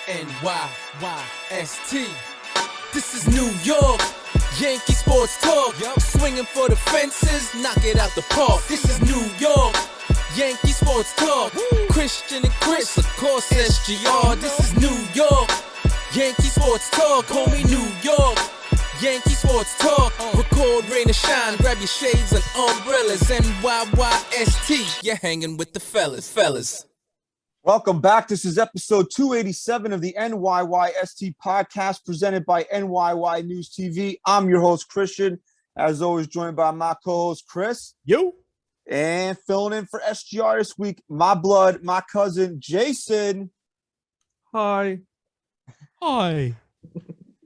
NYYST. This is New York, Yankee sports talk. Swinging for the fences, knock it out the park. This is New York, Yankee sports talk. Christian and Chris, of course SGR. This is New York, Yankee sports talk. Homie, New York, Yankee sports talk. Record, rain or shine, grab your shades and umbrellas. NYYST, you're hanging with the fellas. Welcome back. This is episode 287 of the NYYST podcast presented by NYYNewsTV. I'm your host, Christian. As always, joined by my co-host, Chris. Yo. And filling in for SGR this week, my blood, my cousin, Jason. Hi. Wow,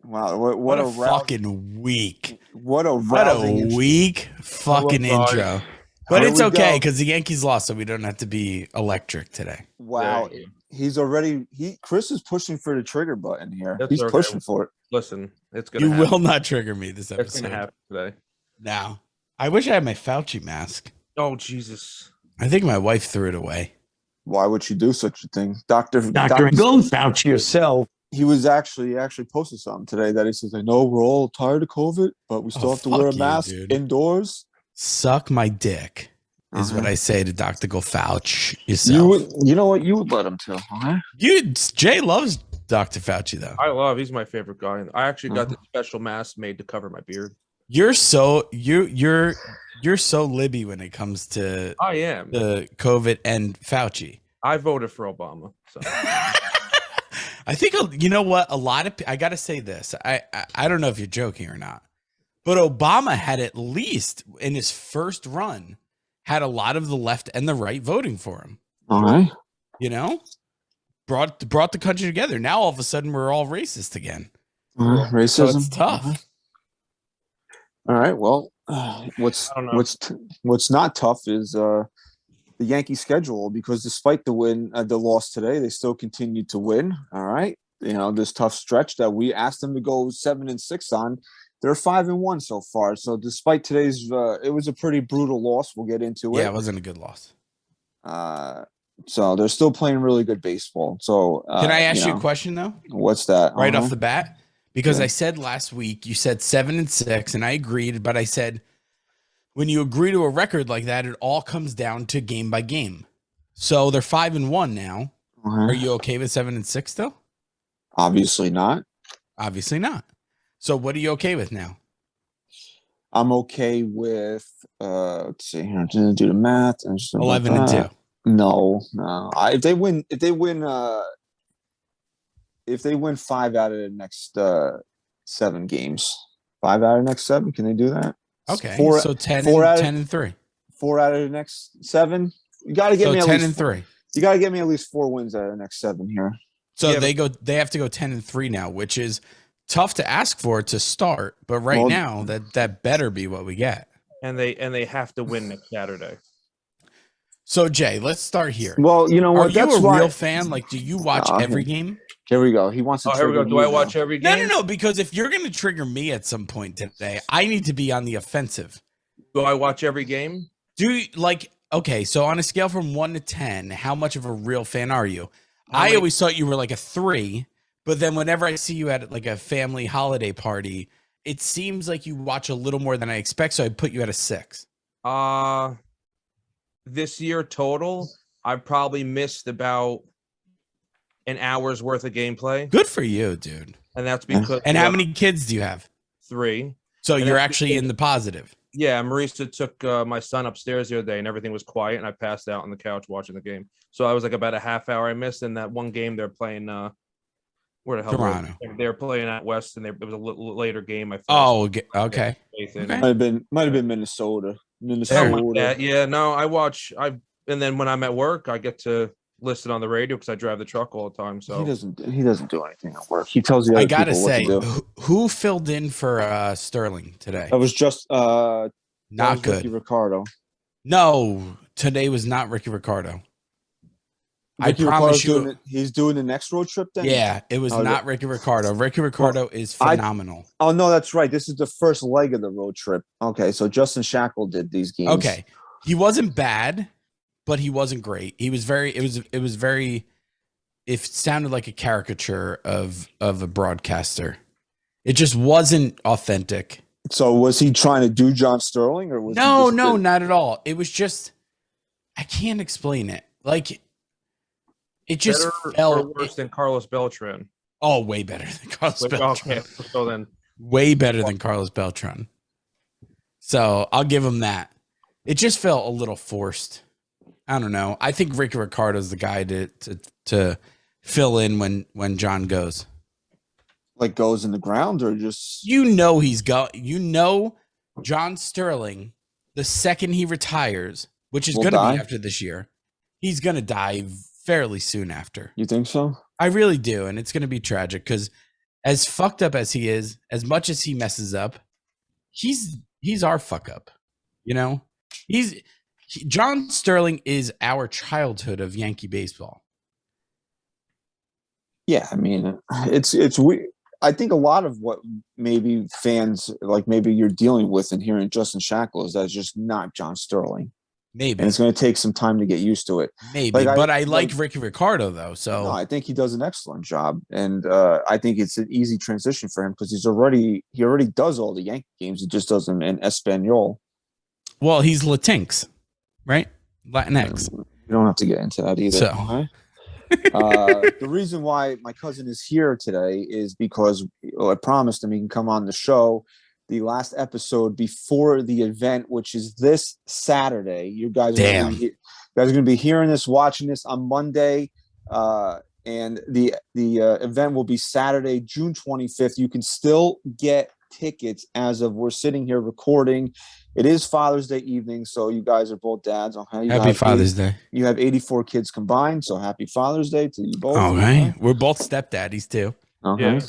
what a fucking week. What a week fucking intro. But it's okay because the Yankees lost, so we don't have to be electric today. Wow. Chris is pushing for the trigger button here. That's He's okay. pushing for it. Listen, it's going to happen. You will not trigger me this episode. It's going to happen today. No. I wish I had my Fauci mask. Oh, Jesus. I think my wife threw it away. Why would you do such a thing? Doctor, go Fauci yourself. He actually posted something today that he says, I know we're all tired of COVID, but we still have to wear a mask indoors. Suck my dick is what I say to Dr. Go Fauci yourself. You know what? You would let him too. Okay? Jay loves Dr. Fauci though. He's my favorite guy. I actually got the special mask made to cover my beard. You're so Libby when it comes to I am the COVID and Fauci. I voted for Obama. So. I think you know what? I gotta say this. I don't know if you're joking or not, but Obama had at least in his first run had a lot of the left and the right voting for him. All right, you know, brought the country together. Now all of a sudden we're all racist again. Racism, so it's tough. All right. Well, what's not tough is the Yankee schedule, because despite the loss today, they still continue to win. All right. You know, this tough stretch that we asked them to go 7-6 on, they're 5-1 so far. So despite today's, it was a pretty brutal loss. We'll get into it. Yeah, it wasn't a good loss. So they're still playing really good baseball. So can I ask you a question though? What's that? Right off the bat? Because I said last week, you said 7-6, and I agreed, but I said, when you agree to a record like that, it all comes down to game by game. So they're 5-1 now. Are you okay with 7-6 still? Obviously not. Obviously not. So what are you okay with now? I'm okay with let's see here. I'm gonna do the math. 11-2. No. If they win 5 out of the next 7 games, 5 out of the next 7, can they do that? Okay, so 10-3. 4 out of the next 7. You got to get me at 10-3. You got to get me at least 4 wins out of the next 7 here. So they have to go 10-3 now, which is tough to ask for to start. But now that better be what we get. And they have to win next Saturday. So Jay, let's start here. Well, you know what? Are you a real fan? Like, do you watch every game? Here we go. He wants to. Here we go. Do I watch every game? No. Because if you're going to trigger me at some point today, I need to be on the offensive. Do I watch every game? Okay, so on a scale from 1 to 10, how much of a real fan are you? I always thought you were like a 3, but then whenever I see you at like a family holiday party, it seems like you watch a little more than I expect, so I put you at a 6. This year total, I've probably missed about an hour's worth of gameplay. Good for you, dude. And that's because. And how many kids do you have? 3. So you're actually in the positive. Yeah, Marisa took my son upstairs the other day, and everything was quiet, and I passed out on the couch watching the game. So I was like about a half hour I missed. In that one game, they're playing. Where the hell? Toronto. They were playing at West, and it was a little later game. Okay. Might have been Minnesota. Yeah. No, I watch. And then when I'm at work, I get to listen on the radio because I drive the truck all the time. So he doesn't do anything at work. He tells you. I gotta say, who filled in for Sterling today? That was just not good. Ricky Ricardo. No, today was not Ricky Ricardo. Ricky I promise you, he's doing the next road trip. Then it was not Ricky Ricardo. Ricky Ricardo is phenomenal. Oh no, that's right. This is the first leg of the road trip. Okay, so Justin Shackle did these games. Okay, he wasn't bad, but he wasn't great. He was very. It was very it sounded like a caricature of a broadcaster. It just wasn't authentic. So was he trying to do John Sterling, or was No, he no, not at all. It was just, I can't explain it. Like, it just Better felt or worse than Carlos Beltran. Oh, way better than Carlos Beltran. Okay, so then Way better than Carlos Beltran. So I'll give him that. It just felt a little forced. I don't know. I think Ricky Ricardo's the guy to fill in when John goes. like goes in the ground, or just He's John Sterling, the second he retires, which is going to be after this year, he's going to die fairly soon after. You think so? I really do, and it's going to be tragic because as fucked up as he is, as much as he messes up, he's our fuck up. You know, John Sterling is our childhood of Yankee baseball. Yeah, I mean, it's weird. I think a lot of what maybe fans like maybe you're dealing with and hearing Justin Shackle is that's just not John Sterling. Maybe. And it's going to take some time to get used to it. Maybe, but I like Ricky Ricardo though. So no, I think he does an excellent job, and I think it's an easy transition for him because he already does all the Yankee games. He just does them in Espanol. Well, he's Latinx, right? Latinx. You don't have to get into that either. So. Okay? The reason why my cousin is here today is because I promised him he can come on the show the last episode before the event, which is this Saturday. You guys are going to be hearing this, watching this on Monday, and the event will be Saturday, June 25th. You can still get tickets as of we're sitting here recording. It is Father's Day evening, so you guys are both dads. Okay, happy Father's Day. You have 84 kids combined, so happy Father's Day to you both. All right, we're both stepdaddies too. Okay. Yeah.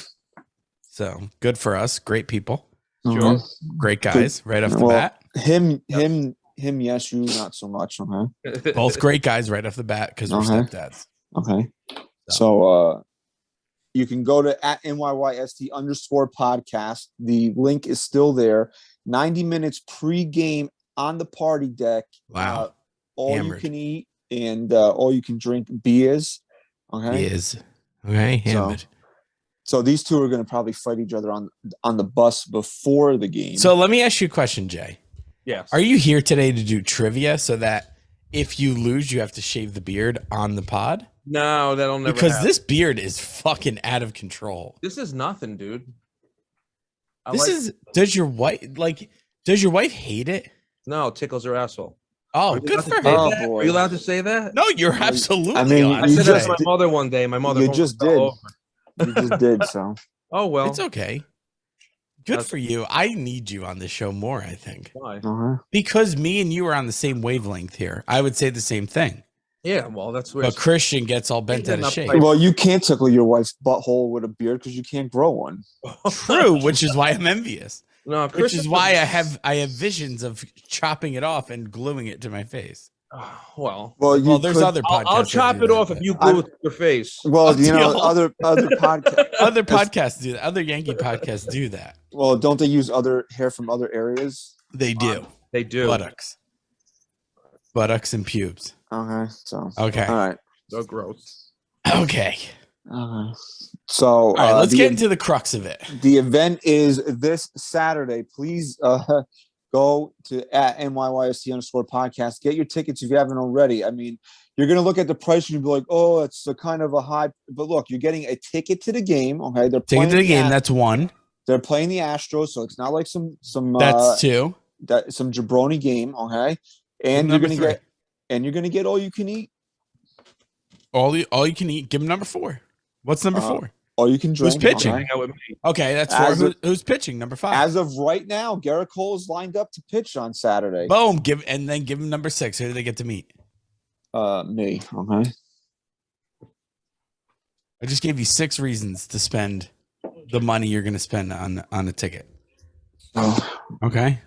So good for us. Great people. Sure. Great guys right off the bat. Him, yes, you not so much. Okay. Both great guys right off the bat because we're stepdads. Okay. So you can go to @NYYST_podcast. The link is still there. 90 minutes pre-game on the party deck. Wow. All you can eat and all you can drink beers. Okay. Beers. Okay. Hammered. So these two are going to probably fight each other on the bus before the game. So let me ask you a question, Jay. Yes. Are you here today to do trivia so that if you lose, you have to shave the beard on the pod? No, that'll never Because happen. this beard is fucking out of control. This is nothing, dude. Does your wife hate it? No, it tickles her asshole. Oh, good for her. Oh, boy. Are you allowed to say that? No, you're absolutely. I mean, allowed I to said say that to it. my mother one day. My mother You just did. You just did. So. Oh well, It's okay. Good for you. I need you on the show more, I think. why? Because me and you are on the same wavelength here. I would say the same thing. Yeah, well, that's where. But Christian gets all bent out of shape. Well, you can't tickle your wife's butthole with a beard because you can't grow one. True, which is why I'm envious. No, Which is why I have visions of chopping it off and gluing it to my face. Well, There's other podcasts. I'll chop it off if you glue it to your face. Well, you know, other podcasts. Other podcasts do that. Other Yankee podcasts do that. Well, don't they use other hair from other areas? They do. They do. Buttocks and pubes. Okay, so Okay. all right. So gross. Okay. So All right, let's get into the crux of it. The event is this Saturday. Please go to @NYYST_podcast. Get your tickets if you haven't already. I mean, you're going to look at the price and you'll be like, oh, it's a kind of a high. But look, you're getting a ticket to the game. Okay, they're Ticket to the game. That's one. They're playing the Astros, so it's not like some That's two. some jabroni game. Okay, and you're going to get all you can eat. All you can eat. Give them number 4. What's number 4? All you can drink. Who's pitching? Okay, Okay, that's 4. Who's pitching? Number 5. As of right now, Gerrit Cole is lined up to pitch on Saturday. Boom. Give him number 6. Who do they get to meet? Me. Okay. I just gave you 6 reasons to spend the money you're going to spend on a ticket. Okay.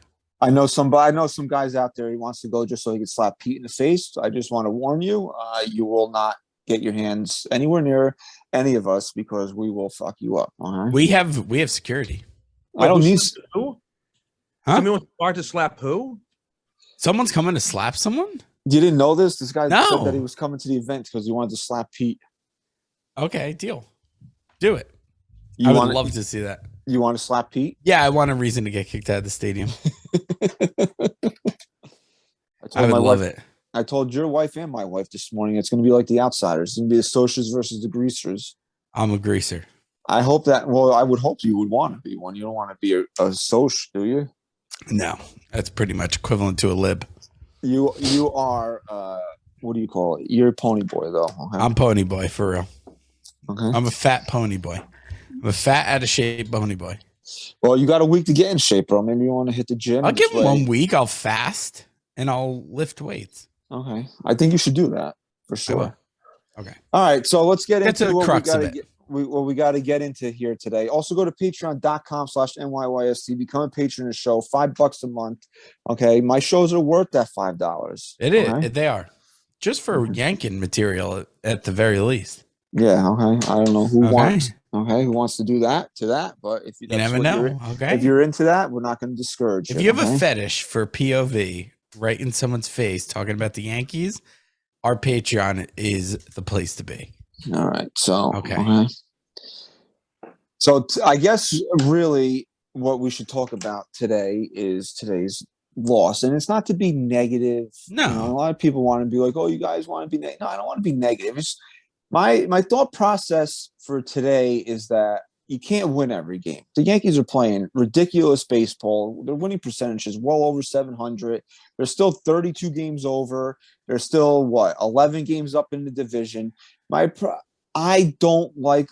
I know some guys out there. He wants to go just so he can slap Pete in the face. I just want to warn you: you will not get your hands anywhere near any of us because we will fuck you up. All right? We have security. I don't need. Who? Huh? Somebody wants Bart to slap who? Someone's coming to slap someone? You didn't know this? This guy No. said that he was coming to the event because he wanted to slap Pete. Okay, deal. Do it. You I would want love to see that. You want to slap Pete? Yeah, I want a reason to get kicked out of the stadium. I would love it. I told your wife and my wife this morning it's going to be like the Outsiders. It's going to be the Socials versus the Greasers. I'm a greaser. I hope that. Well, I would hope you would want to be one. You don't want to be a Soch, do you? No, that's pretty much equivalent to a lib. You are. What do you call it? You're a pony boy, though. Okay? I'm pony boy for real. Okay. I'm a fat pony boy. I'm a fat, out of shape pony boy. Well, you got a week to get in shape, bro. Maybe you want to hit the gym. I'll give 1 week. I'll fast and I'll lift weights. Okay. I think you should do that for sure. Okay. All right. So let's get into the what crux of it. What we got to get into here today. Also go to patreon.com/NYYST. Become a patron of the show. $5 a month. Okay. My shows are worth that $5. It is. They are. Just for yanking material at the very least. Yeah. Okay. I don't know who wants. Okay, who wants to do that to that? But if you never know. Okay. If you're into that, we're not going to discourage you. If you have a fetish for POV right in someone's face talking about the Yankees, our Patreon is the place to be. All right. So okay. So I guess really what we should talk about today is today's loss, and it's not to be negative. No, you know, a lot of people want to be like, "Oh, you guys want to be negative." No, I don't want to be negative. It's my thought process for today is that you can't win every game. The Yankees are playing ridiculous baseball. Their winning percentage is well over 700. They're still 32 games over. They're still 11 games up in the division. I don't like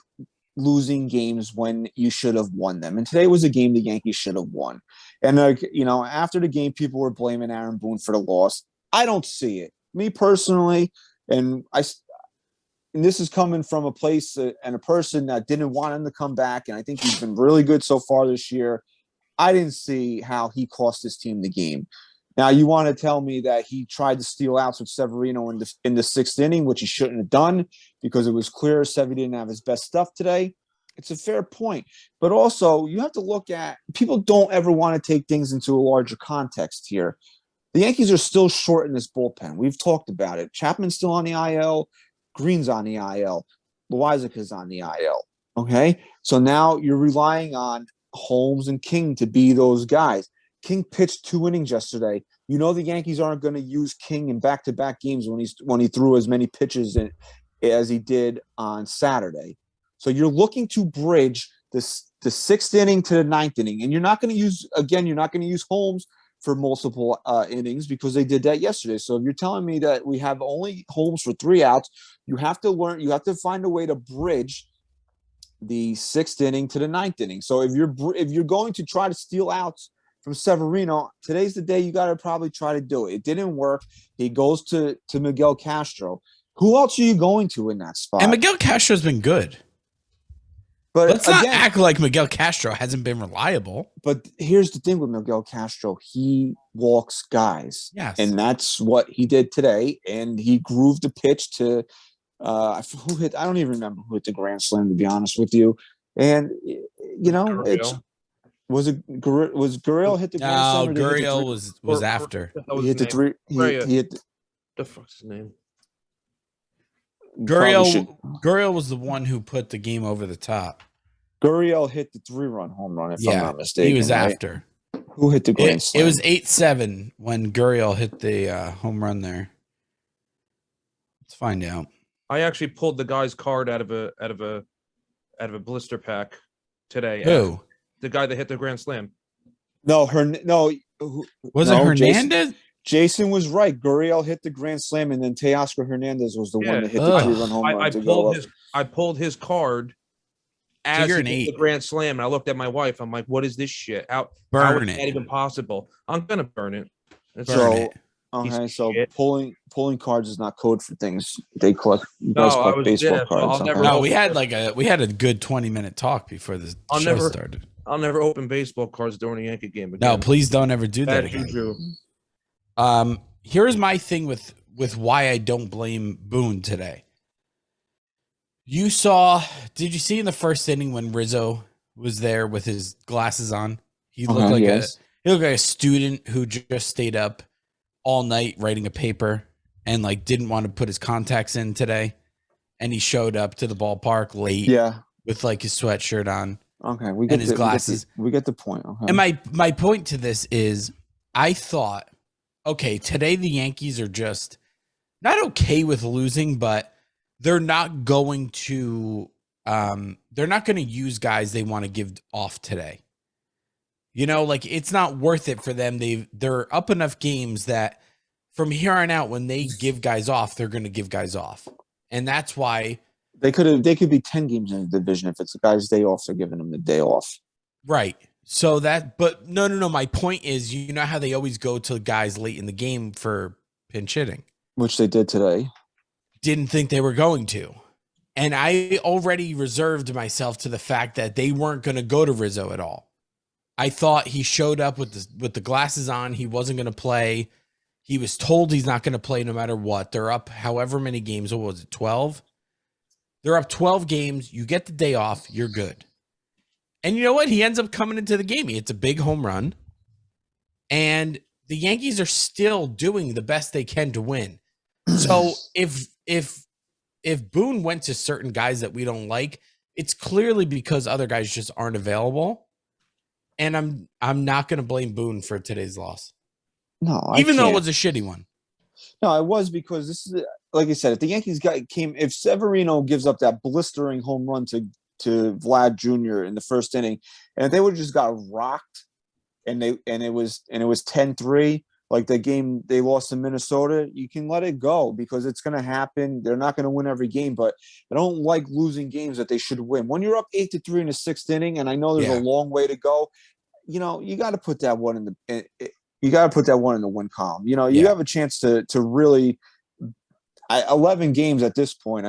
losing games when you should have won them. And today was a game the Yankees should have won. And after the game, people were blaming Aaron Boone for the loss. I don't see it. Me personally, and this is coming from a place and a person that didn't want him to come back, and I think he's been really good so far this year. I didn't see how he cost his team the game. Now, you want to tell me that he tried to steal outs with Severino in the sixth inning, which he shouldn't have done because it was clear Sevy didn't have his best stuff today. It's a fair point. But also, you have to look at – people don't ever want to take things into a larger context here. The Yankees are still short in this bullpen. We've talked about it. Chapman's still on the IL. Green's on the IL. Loizaca's on the IL. Okay? So now you're relying on Holmes and King to be those guys. King pitched 2 innings yesterday. You know the Yankees aren't going to use King in back-to-back games when he threw as many pitches as he did on Saturday. So you're looking to bridge the 6th inning to the 9th inning. And you're not going to use Holmes for multiple innings because they did that yesterday. So if you're telling me that we have only Holmes for 3 outs, you have to find a way to bridge the 6th inning to the 9th inning. So if you're going to try to steal outs from Severino, today's the day you got to probably try to do it. It didn't work. He goes to Miguel Castro. Who else are you going to in that spot? And Miguel Castro's been good. But let's not act like Miguel Castro hasn't been reliable. But here's the thing with Miguel Castro. He walks guys. Yes. And that's what he did today. And he grooved the pitch to who hit? I don't even remember who hit the grand slam, to be honest with you. And, was Gurriel hit the grand slam? No, Gurriel was after. He hit the 3. He hit the fuck's his name? Gurriel was the one who put the game over the top. Gurriel hit the 3-run home run, if I'm not mistaken. He was after. Who hit the grand slam? It was 8-7 when Gurriel hit the home run there. Let's find out. I actually pulled the guy's card out of a blister pack today. Who? The guy that hit the grand slam. Was it Hernandez? Jason was right. Gurriel hit the grand slam, and then Teoscar Hernandez was the one that hit the 3-run home run. I pulled his card as he hit the grand slam, and I looked at my wife. I'm like, "What is this shit? How is that even possible? I'm gonna burn it." So pulling cards is not code for things. They collect. You guys collect baseball cards. We had a good 20-minute talk before the show started. I'll never open baseball cards during a Yankee game again. No, please don't ever do that again. Here's my thing with why I don't blame Boone today. Did you see in the first inning when Rizzo was there with his glasses on? He looked like a student who just stayed up all night writing a paper and didn't want to put his contacts in today. and he showed up to the ballpark late. Yeah. With like his sweatshirt on. Okay, and his glasses. We get the point. Okay. And my point to this is, I thought, okay, today the Yankees are just not okay with losing, but they're not going to use guys they want to give off today. You know, like it's not worth it for them. They're up enough games that from here on out, when they give guys off, they're going to give guys off, and that's why. They could be 10 games in the division. If it's a guy's day off, they're giving him the day off. Right. So but no. My point is, you know how they always go to guys late in the game for pinch hitting, which they did today. Didn't think they were going to. And I already reserved myself to the fact that they weren't going to go to Rizzo at all. I thought he showed up with the glasses on. He wasn't going to play. He was told he's not going to play no matter what. They're up however many games. What was it, 12? They're up 12 games. You get the day off. You're good. And you know what? He ends up coming into the game. He hits a big home run. And the Yankees are still doing the best they can to win. So if Boone went to certain guys that we don't like, it's clearly because other guys just aren't available. And I'm not going to blame Boone for today's loss. No, even though it was a shitty one. No, it was because this is, like I said, if the Yankees if Severino gives up that blistering home run to Vlad Jr. in the first inning, and if they would have just got rocked and it was 10-3, like the game they lost in Minnesota, you can let it go because it's going to happen. They're not going to win every game, but I don't like losing games that they should win. When you're up 8-3 in the sixth inning, and I know there's a long way to go, you know, you got to put that one in the win column. You know, you have a chance to really 11 games at this point.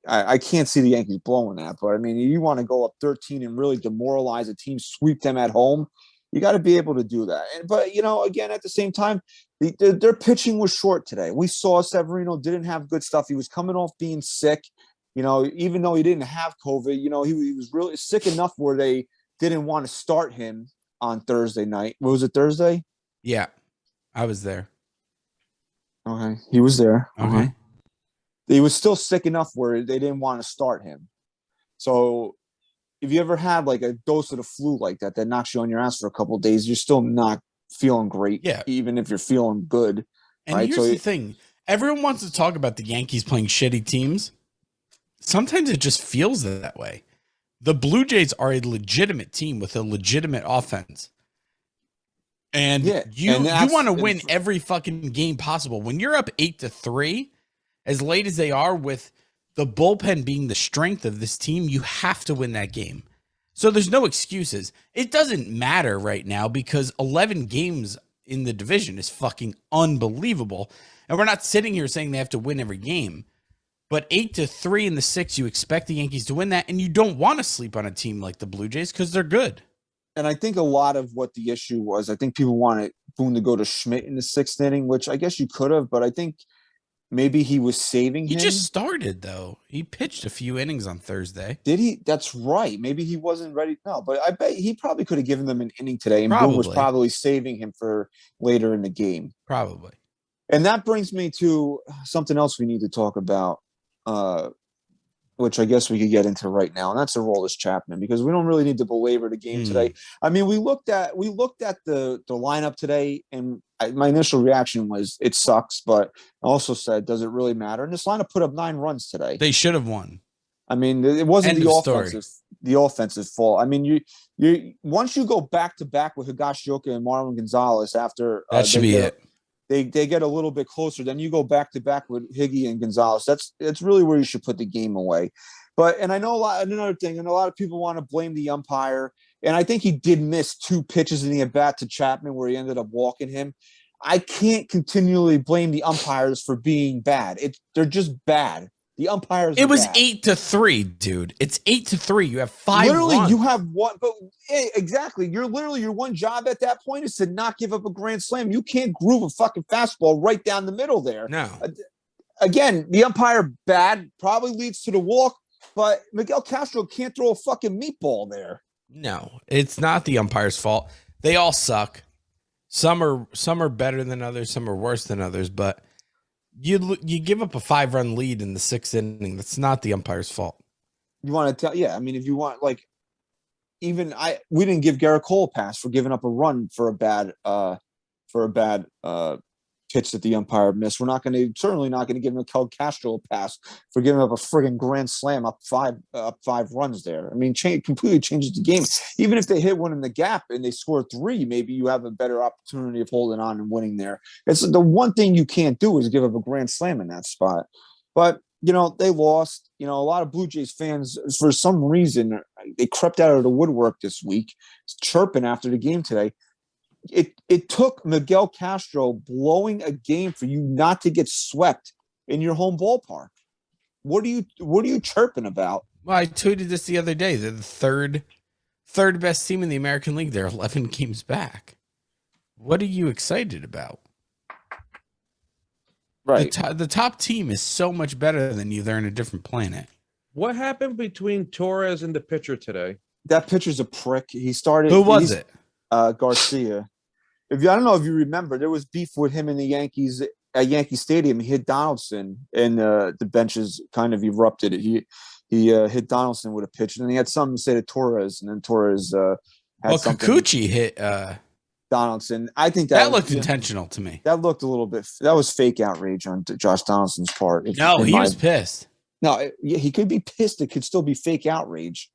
I can't see the Yankees blowing that, but I mean, you want to go up 13 and really demoralize a team, sweep them at home. You got to be able to do that. But, you know, again, at the same time, their pitching was short today. We saw Severino didn't have good stuff. He was coming off being sick. You know, even though he didn't have COVID, you know, he was really sick enough where they didn't want to start him on Thursday night. What was it, Thursday? Yeah, I was there. Okay, he was there. Okay. He was still sick enough where they didn't want to start him. So if you ever had like a dose of the flu like that knocks you on your ass for a couple of days, you're still not feeling great. Yeah. Even if you're feeling good. And right? here's the thing. Everyone wants to talk about the Yankees playing shitty teams. Sometimes it just feels that way. The Blue Jays are a legitimate team with a legitimate offense. And you want to win every fucking game possible. When you're up 8-3, as late as they are, with the bullpen being the strength of this team, you have to win that game. So there's no excuses. It doesn't matter right now because 11 games in the division is fucking unbelievable. And we're not sitting here saying they have to win every game. But 8-3 in the sixth, you expect the Yankees to win that, and you don't want to sleep on a team like the Blue Jays because they're good. And I think a lot of what the issue was, I think people wanted Boone to go to Schmidt in the sixth inning, which I guess you could have, but I think maybe he was saving him. He just started, though. He pitched a few innings on Thursday. Did he? That's right. Maybe he wasn't ready. No, but I bet he probably could have given them an inning today, and Boone was probably saving him for later in the game. Probably. And that brings me to something else we need to talk about, which I guess we could get into right now, and that's Aroldis Chapman, because we don't really need to belabor the game today. I mean, we looked at the lineup today, and my initial reaction was it sucks, but I also said, does it really matter? And this lineup put up 9 runs today. They should have won. I mean, it wasn't the offensive fault. I mean, you once you go back to back with Higashioka and Marlon Gonzalez after that should be it. They get a little bit closer. Then you go back to back with Higgy and Gonzalez. That's really where you should put the game away. And I know another thing, and a lot of people want to blame the umpire. And I think he did miss 2 pitches in the at-bat to Chapman where he ended up walking him. I can't continually blame the umpires for being bad. They're just bad. The umpires. It was 8-3, dude. It's 8-3. You have 5 runs. You have one, but exactly. Your one job at that point is to not give up a grand slam. You can't groove a fucking fastball right down the middle there. No. Again, the umpire bad probably leads to the walk, but Miguel Castro can't throw a fucking meatball there. No, it's not the umpire's fault. They all suck. Some are better than others. Some are worse than others, but You give up a 5-run lead in the 6th inning. That's not the umpire's fault. You want to tell? Yeah, I mean, if you want, like, we didn't give Gerrit Cole a pass for giving up a run for a bad pitch that the umpire missed. We're certainly not going to give Miguel Castro a pass for giving up a friggin' grand slam up five runs there. I mean, completely changes the game. Even if they hit one in the gap and they score 3, maybe you have a better opportunity of holding on and winning there. It's the one thing you can't do is give up a grand slam in that spot. But they lost. A lot of Blue Jays fans, for some reason, they crept out of the woodwork this week, chirping after the game today. It took Miguel Castro blowing a game for you not to get swept in your home ballpark. What are you chirping about? Well, I tweeted this the other day. They're the third best team in the American League. They're 11 games back. What are you excited about? Right. The top team is so much better than you. They're in a different planet. What happened between Torres and the pitcher today? That pitcher's a prick. He started. Who was it? Garcia. I don't know if you remember, there was beef with him in the Yankees at Yankee Stadium. He hit Donaldson, and the benches kind of erupted. He hit Donaldson with a pitch, and then he had something to say to Torres, and then Torres had something. Kikuchi hit Donaldson. I think that looked intentional to me. That looked a little bit. That was fake outrage on Josh Donaldson's part. No, he was pissed. No, he could be pissed. It could still be fake outrage.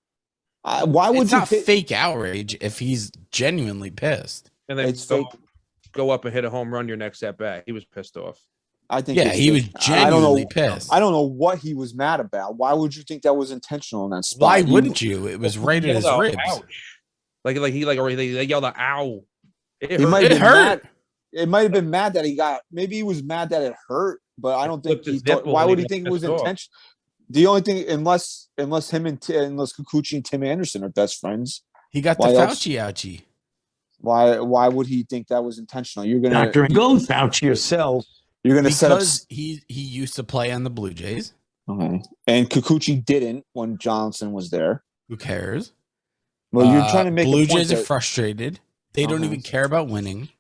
Why would it's not fake outrage if he's genuinely pissed? And then go up and hit a home run your next at bat. He was pissed off. I think. Yeah, he was genuinely pissed. I don't know what he was mad about. Why would you think that was intentional in that spot? Why wouldn't you? It was right at his ribs. Ouch. Like they yelled out, "Ow!" It hurt. It might have been mad that he got. Maybe he was mad that it hurt, but I don't think he thought. Why would he think it was intentional? The only thing, unless Kikuchi and Tim Anderson are best friends, he got the Fauci ouchie. Why would he think that was intentional? You're gonna go Fauci yourself. You're gonna set up. He used to play on the Blue Jays. Okay, and Kikuchi didn't when Johnson was there. Who cares? Well, you're trying to make Blue Jays are frustrated. They don't even care about winning.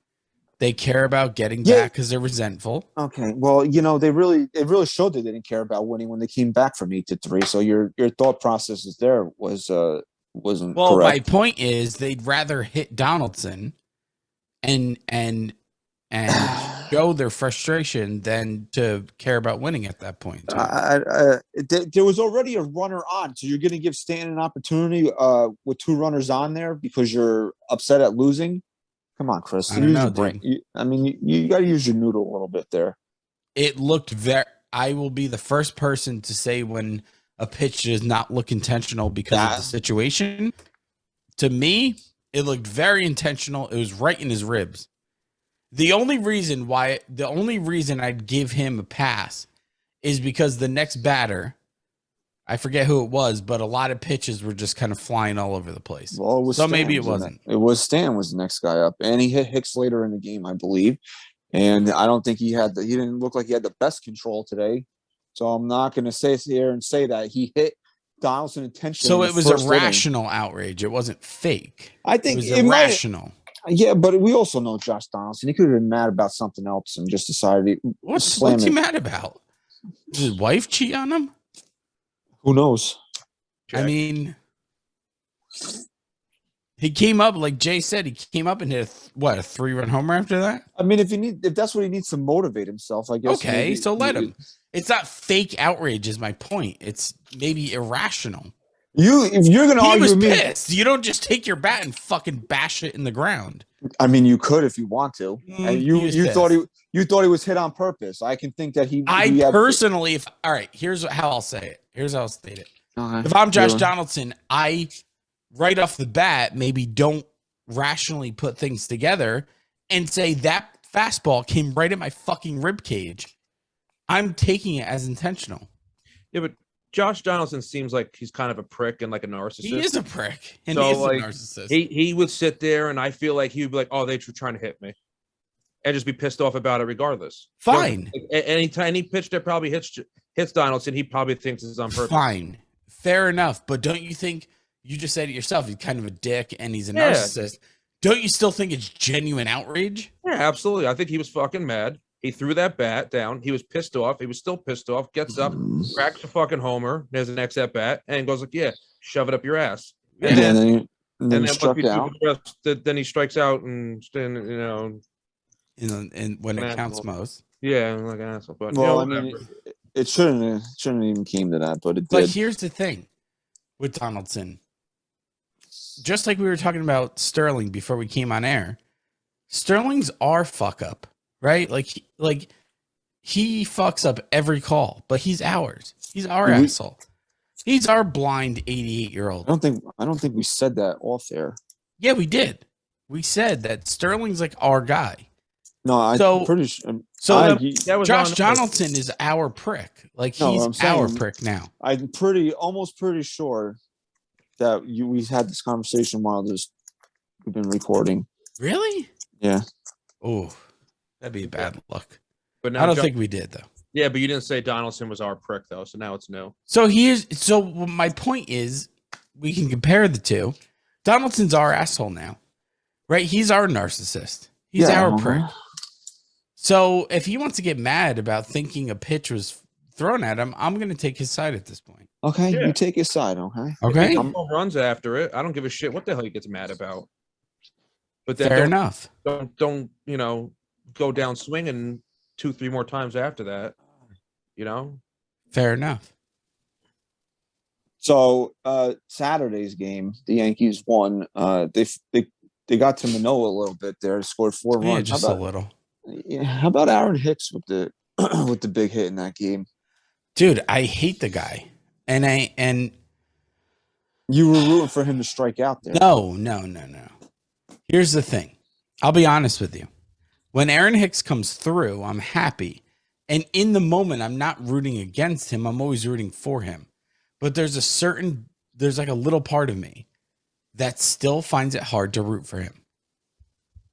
They care about getting back because they're resentful. Okay, well, it really showed they didn't care about winning when they came back from 8-3. So your thought processes there wasn't well, correct. My point is they'd rather hit Donaldson and show their frustration than to care about winning at that point. There was already a runner on, so you're going to give Stanton an opportunity with 2 runners on there because you're upset at losing. Come on, Chris. I don't know, you got to use your noodle a little bit there. It looked I will be the first person to say when a pitch does not look intentional because of the situation. To me, it looked very intentional. It was right in his ribs. The only reason I'd give him a pass is because the next batter, I forget who it was, but a lot of pitches were just kind of flying all over the place. Well, it was so Stan, maybe it wasn't. It was Stan was the next guy up, and he hit Hicks later in the game, I believe. And I don't think he didn't look like he had the best control today. So I'm not going to say that he hit Donaldson intentionally. So it was a rational outrage. It wasn't fake. I think it was irrational. Yeah, but we also know Josh Donaldson. He could have been mad about something else and just decided what's he mad about? Did his wife cheat on him? Who knows? I mean, he came up, like Jay said, he came up and hit a 3-run homer after that. I mean, if that's what he needs to motivate himself, I guess. Okay, so let him. It's not fake outrage, is my point. It's maybe irrational. If you're going to argue with me, pissed. You don't just take your bat and fucking bash it in the ground. I mean, you could if you want to. And you thought he was hit on purpose. I can think that he. Personally, all right, here's how I'll say it. Here's how I'll state it. Okay. If I'm Josh Donaldson, I right off the bat maybe don't rationally put things together and say that fastball came right at my fucking rib cage. I'm taking it as intentional. Yeah, but Josh Donaldson seems like he's kind of a prick and like a narcissist. He is a prick, and so, he is a narcissist. He would sit there, and I feel like he would be like, "Oh, they were trying to hit me," and just be pissed off about it regardless. Fine. You know, any pitch that probably hits Donaldson, he probably thinks it's on purpose. Fine, fair enough. But don't you think you just said it yourself? He's kind of a dick, and he's a narcissist. Don't you still think it's genuine outrage? Yeah, absolutely. I think he was fucking mad. He threw that bat down. He was pissed off. He was still pissed off. Gets up, cracks a fucking homer. There's an next at bat, and goes like, "Yeah, shove it up your ass." And and then then he once struck we do out. the rest, then he strikes out, and And when it an counts asshole. most. Yeah, like an asshole. But Well, I whatever. mean, it shouldn't even came to that, but it But did. here's the thing with Donaldson. Just like we were talking about Sterling before we came on air, Sterling's our fuck up, right? Like he fucks up every call, but he's ours. He's our asshole. He's our blind 88-year-old. I don't think we said that off air. Yeah, we did. We said that Sterling's like our guy. No, I'm pretty sure. So that was Josh on- Donaldson is our prick. Like No, he's I'm saying- our prick now. I'm almost pretty sure that we had this conversation while we've been recording. Really? Yeah. Oh, that'd be a bad look. But now I don't think we did though. Yeah, but you didn't say Donaldson was our prick though, so now it's no. So my point is we can compare the two. Donaldson's our asshole now. Right? He's our narcissist. He's our prick. So if he wants to get mad about thinking a pitch was thrown at him, I'm going to take his side at this point. Okay, Yeah. you take his side, okay? Okay. Runs after it. I don't give a shit what the hell he gets mad about. But then Fair enough. don't go down swinging 2-3 more times after that. Fair enough. So Saturday's game, the Yankees won. They got to Manoa a little bit there, scored 4 runs. Yeah, just a little. Yeah, how about Aaron Hicks with the with the big hit in that game? Dude, I hate the guy. And You were rooting for him to strike out there. no. Here's the thing. I'll be honest with you. When Aaron Hicks comes through, I'm happy. And in the moment, I'm not rooting against him. I'm always rooting for him. But there's like a little part of me that still finds it hard to root for him.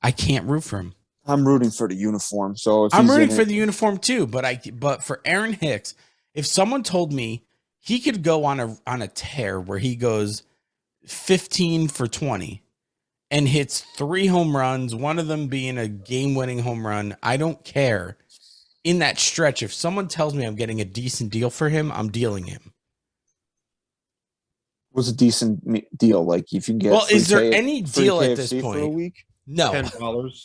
I can't root for him. I'm rooting for the uniform. So if I'm he's rooting in for it- the uniform too, but for Aaron Hicks, if someone told me he could go on a tear where he goes 15 for 20 and hits 3 home runs, one of them being a game-winning home run, I don't care. In that stretch, if someone tells me I'm getting a decent deal for him, I'm dealing him. was a decent deal. Like if you can get Well, is there free any free deal at this KFC for a point? week? No. $10.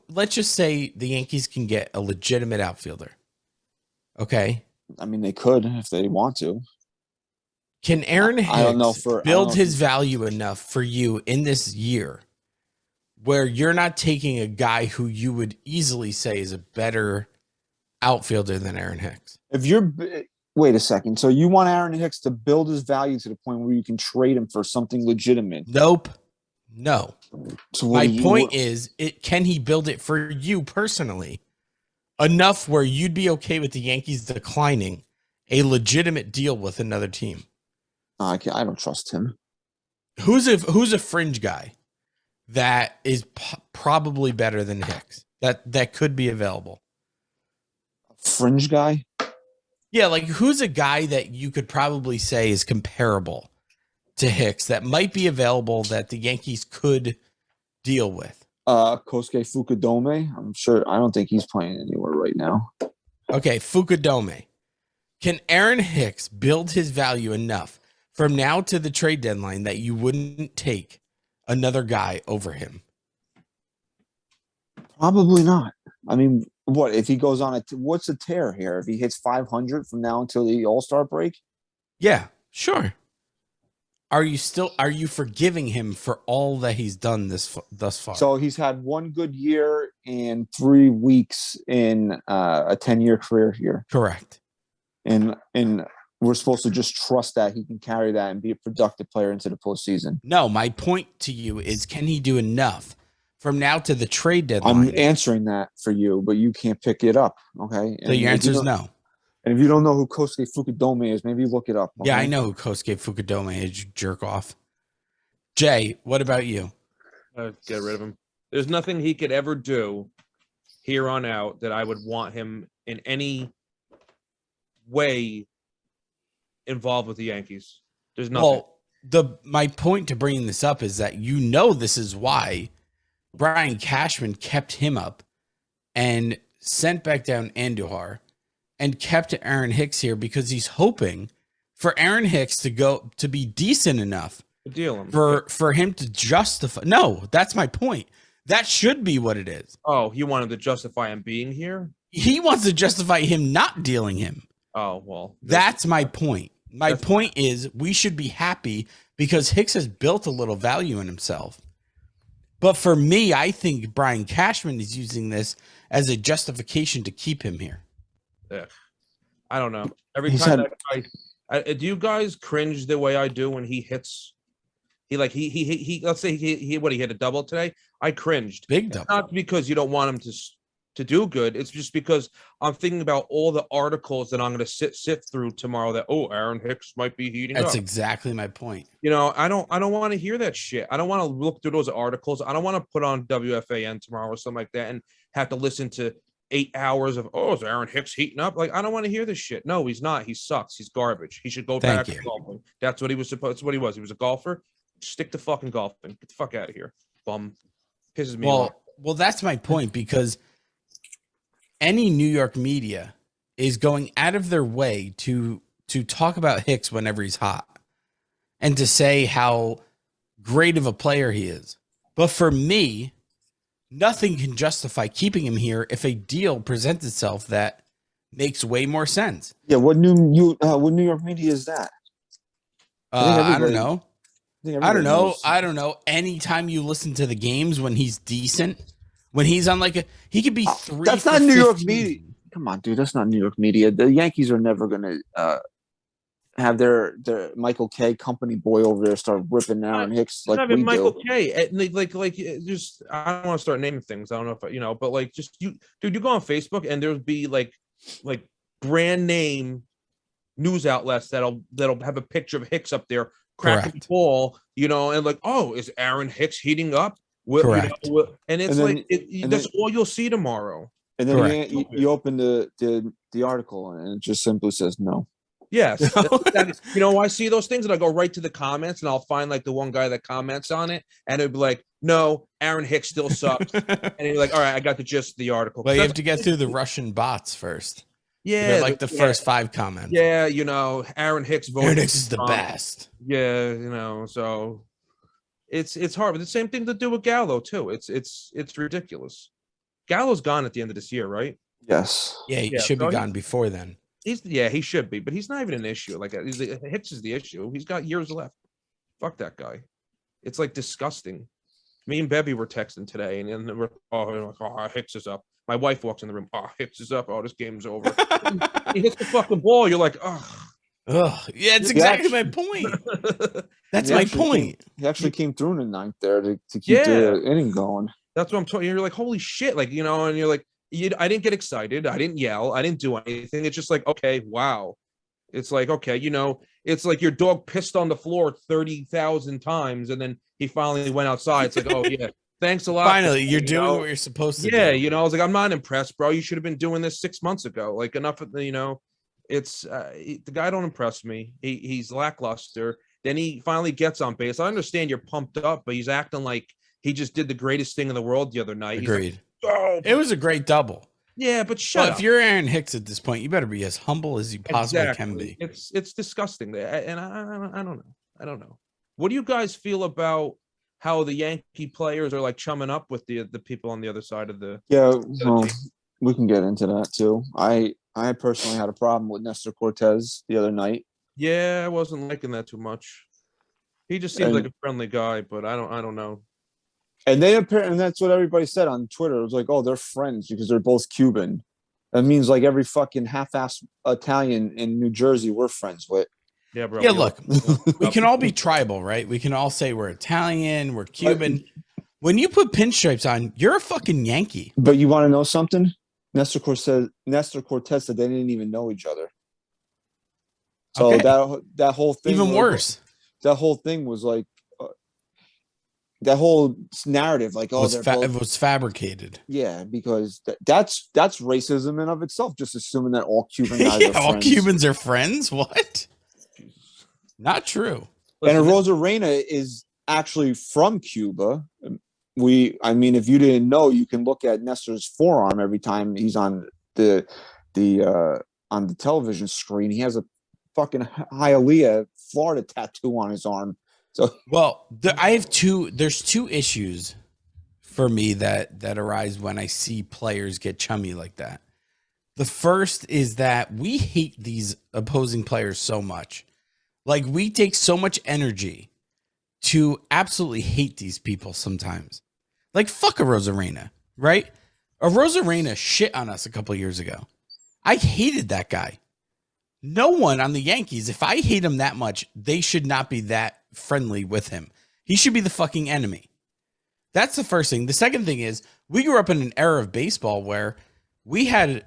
Let's just say the Yankees can get a legitimate outfielder. Okay. I mean, they could if they want to. Can Aaron Hicks I don't know build his value enough for you in this year where you're not taking a guy who you would easily say is a better outfielder than Aaron Hicks? If you're wait a second, so you want Aaron Hicks to build his value to the point where you can trade him for something legitimate? Nope. No. So My point is, can he build it for you personally enough where you'd be okay with the Yankees declining a legitimate deal with another team? I don't trust him. Who's a fringe guy that is probably better than Hicks that could be available? Fringe guy? Yeah, like who's a guy that you could probably say is comparable to Hicks that might be available that the Yankees could deal with? Kosuke Fukudome. I'm sure. I don't think he's playing anywhere right now. Okay, Fukudome. Can Aaron Hicks build his value enough from now to the trade deadline that you wouldn't take another guy over him? Probably not. I mean, what if he goes on what's a tear here? If he hits 500 from now until the All-Star break? Yeah, sure. Are you forgiving him for all that he's done thus far? So he's had one good year and 3 weeks in a 10-year career here. Correct. And we're supposed to just trust that he can carry that and be a productive player into the postseason. No, my point to you is, can he do enough from now to the trade deadline? I'm answering that for you, but you can't pick it up. Okay. So your answer is no. And if you don't know who Kosuke Fukudome is, maybe look it up. Okay? Yeah, I know who Kosuke Fukudome is, you jerk off. Jay, what about you? Get rid of him. There's nothing he could ever do here on out that I would want him in any way involved with the Yankees. There's nothing. Well, my point to bringing this up is that this is why Brian Cashman kept him up and sent back down Andujar and kept Aaron Hicks here because he's hoping for Aaron Hicks to be decent enough Deal him. for him to justify. No, that's my point. That should be what it is. Oh, you want him to justify him being here? He wants to justify him not dealing him. Oh, well. That's my point. My point is we should be happy because Hicks has built a little value in himself. But for me, I think Brian Cashman is using this as a justification to keep him here. Yeah. I don't know. Every time that guy, do you guys cringe the way I do when he hits? He let's say he hit a double today. I cringed. Big double. Not because you don't want him to do good. It's just because I'm thinking about all the articles that I'm going to sit through tomorrow that, oh, Aaron Hicks might be heating up. That's exactly my point. You know, I don't want to hear that shit. I don't want to look through those articles. I don't want to put on WFAN tomorrow or something like that and have to listen to 8 hours of, oh, is Aaron Hicks heating up? Like, I don't want to hear this shit. No, he's not. He sucks. He's garbage. He should go back to golfing. That's what he was supposed. That's what he was. He was a golfer. Stick to fucking golfing. Get the fuck out of here. Bum. Pisses me off. Well, that's my point because any New York media is going out of their way to talk about Hicks whenever he's hot and to say how great of a player he is. But for me, nothing can justify keeping him here if a deal presents itself that makes way more sense. Yeah, what New York media is that? I don't know. I don't know. knows. I don't know. Anytime you listen to the games when he's decent, when he's on he could be 3. That's not New York media. Come on, dude. That's not New York media. The Yankees are never going to have their Michael K. company boy over there start ripping Aaron Hicks like we Michael do. K. Like just I don't want to start naming things. I don't know if but like just you go on Facebook and there'll be like brand name news outlets that'll have a picture of Hicks up there cracking the ball, and like, oh, is Aaron Hicks heating up? Correct. And it's that's all you'll see tomorrow. And then you open the article and it just simply says no. Yes. I see those things and I go right to the comments and I'll find like the one guy that comments on it and it'd be like, no, Aaron Hicks still sucks. And you're like, all right, I got the gist of the article. But you have to get through the Russian bots first. Yeah. Like the first 5 comments. Yeah. Aaron Hicks voted. Aaron Hicks is the best. Yeah. So it's hard. But the same thing to do with Gallo too. It's ridiculous. Gallo's gone at the end of this year, right? Yes. Yeah, he should be gone before then. He should be, but he's not even an issue. Like Hicks is the issue. He's got years left. Fuck that guy. It's like disgusting. Me and Bevy were texting today, and then we're Hicks is up. My wife walks in the room. Oh, Hicks is up. Oh, this game's over. He hits the fucking ball. You're like, oh. Yeah, it's exactly my point. That's my point. He actually came through in the 9th there to keep the inning going. That's what I'm talking. You're like, holy shit, like and you're like, I didn't get excited. I didn't yell. I didn't do anything. It's just like, okay, wow. It's like, okay, it's like your dog pissed on the floor 30,000 times, and then he finally went outside. It's like, oh yeah, thanks a lot. Finally, you're doing what you're supposed to do. Yeah, I was like, I'm not impressed, bro. You should have been doing this 6 months ago. Like enough of it's the guy don't impress me. He's lackluster. Then he finally gets on base. I understand you're pumped up, but he's acting like he just did the greatest thing in the world the other night. Agreed. It was a great double. Yeah, but shut up. If you're Aaron Hicks at this point, you better be as humble as you possibly can be. It's disgusting, and I don't know. What do you guys feel about how the Yankee players are like chumming up with the people on the other side of the? Yeah, well, we can get into that too. I personally had a problem with Nestor Cortez the other night. Yeah, I wasn't liking that too much. He just seems like a friendly guy, but I don't know. And that's what everybody said on Twitter. It was like, oh, they're friends because they're both Cuban. That means like every fucking half-ass Italian in New Jersey we're friends with. Yeah, bro. Yeah, look, we can all be tribal, right? We can all say we're Italian, we're Cuban. When you put pinstripes on, you're a fucking Yankee. But you want to know something? Nestor Cortez said they didn't even know each other. So that whole thing, even worse. That whole thing was like. That whole narrative, like, oh, it was fabricated. Yeah, because that's racism in of itself. Just assuming that all Cuban guys are friends. All Cubans are friends. What? Not true. And Rosarena is actually from Cuba. I mean, if you didn't know, you can look at Nestor's forearm every time he's on the television screen. He has a fucking Hialeah, Florida tattoo on his arm. So, well, there's two issues for me that arise when I see players get chummy like that. The first is that we hate these opposing players so much. Like, we take so much energy to absolutely hate these people sometimes. Like, fuck a Rosarena, right? A Rosarena shit on us a couple years ago. I hated that guy. No one on the Yankees, if I hate him that much, they should not be that friendly with him. He should be the fucking enemy. That's the first thing. The second thing is, we grew up in an era of baseball where we had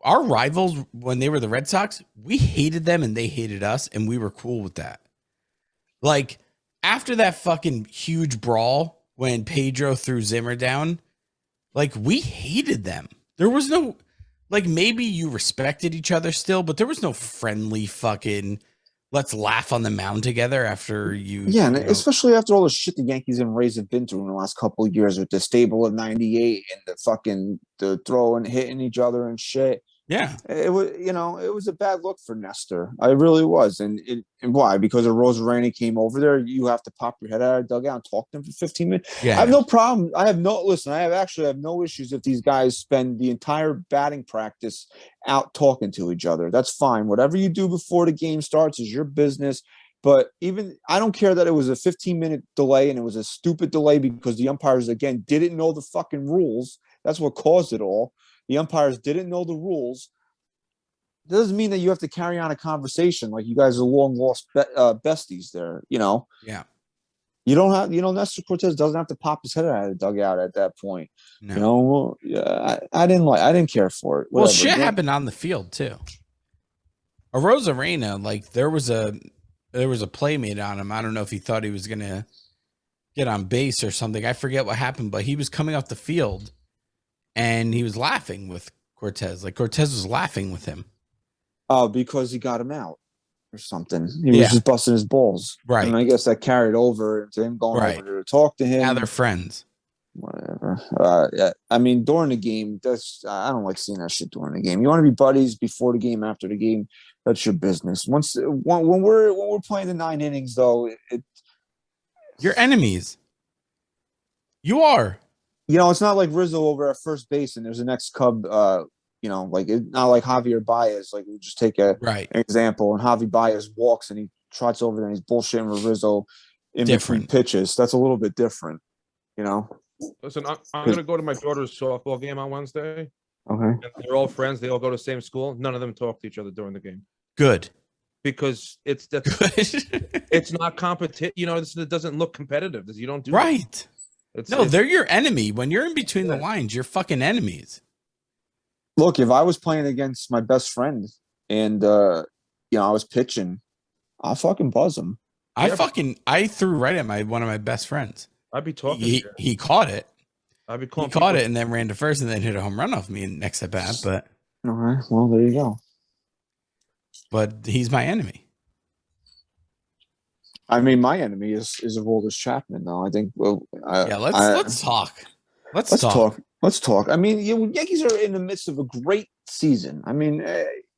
our rivals when they were the Red Sox. We hated them and they hated us, and we were cool with that. Like, after that fucking huge brawl when Pedro threw Zimmer down, like, we hated them. There was no, like, maybe you respected each other still, but there was no friendly fucking let's laugh on the mound together after you. Yeah, and you know, especially after all the shit the Yankees and Rays have been through in the last couple of years with the stable of 98 and the throwing, hitting each other and shit. yeah. It was, it was a bad look for Nestor. I really was. And why? Because of Rosarena came over there, you have to pop your head out of the dugout and talk to them for 15 minutes. Yeah. I have no problem. I have no issues if these guys spend the entire batting practice out talking to each other. That's fine. Whatever you do before the game starts is your business. But I don't care that it was a 15-minute delay and it was a stupid delay because the umpires, again, didn't know the fucking rules. That's what caused it all. The umpires didn't know the rules. It doesn't mean that you have to carry on a conversation like you guys are long lost besties there. Yeah. You don't have. Nestor Cortez doesn't have to pop his head out of the dugout at that point. No. I didn't care for it. Well, Whatever. shit happened on the field too. A Rosarena, like, there was a play made on him. I don't know if he thought he was gonna get on base or something. I forget what happened, but he was coming off the field and he was laughing with Cortez. Like, Cortez was laughing with him. Oh, because he got him out or something. He was just busting his balls. Right. And I guess that carried over to him going over there to talk to him. Now they're friends. Whatever. Yeah. I mean, during the game, I don't like seeing that shit during the game. You want to be buddies before the game, after the game. That's your business. When we're playing the 9 innings, though, You're enemies. You are. It's not like Rizzo over at first base and there's an ex-Cub, like it's not like Javier Baez. Like, we just take an example, and Javi Baez walks and he trots over there and he's bullshitting with Rizzo in between pitches. That's a little bit different, Listen, I'm going to go to my daughter's softball game on Wednesday. Okay. They're all friends. They all go to the same school. None of them talk to each other during the game. Good. Because it's not competition. It doesn't look competitive. You don't do right. They're your enemy. When you're in between the lines, you're fucking enemies. Look, if I was playing against my best friend and I was pitching, I'll fucking buzz him. I threw right at one of my best friends. I'd be talking. He caught it. I'd be calling. He caught it and then ran to first and then hit a home run off me next at bat. But all right, well, there you go. But he's my enemy. I mean, my enemy is Aroldis Chapman, though. I think. Let's talk. Let's talk. Let's talk. I mean, Yankees are in the midst of a great season. I mean,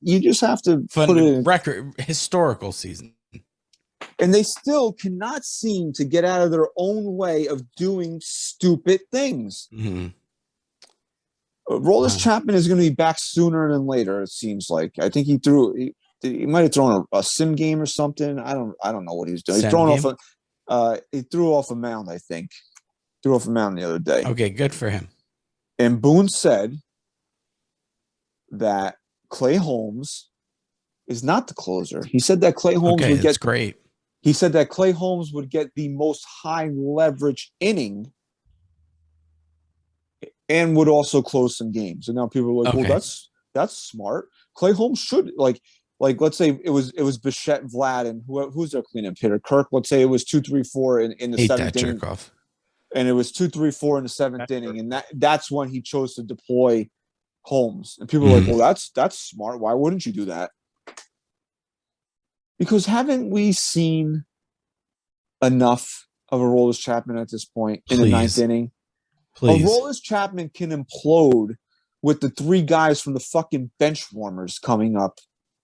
you just have to put it historical season. And they still cannot seem to get out of their own way of doing stupid things. Mm-hmm. Aroldis Chapman is going to be back sooner than later, it seems like. I think he might have thrown a sim game or something. I don't know what he was doing. He threw off a mound, I think. Threw off a mound the other day. Okay, good for him. And Boone said that Clay Holmes is not the closer. He said that Clay Holmes would get great. He said that Clay Holmes would get the most high leverage inning and would also close some games. And now people are like, well, that's smart. Clay Holmes should like let's say it was Bichette, Vlad, and who's their cleanup hitter? Kirk. Let's say it was 2-3-4 in the seventh inning. And it was 2-3-4 in the seventh inning, and that's when he chose to deploy Holmes. And people are like, well, that's smart. Why wouldn't you do that? Because haven't we seen enough of Aroldis Chapman at this point in the ninth inning? Please. Aroldis Chapman can implode with the 3 guys from the fucking bench warmers coming up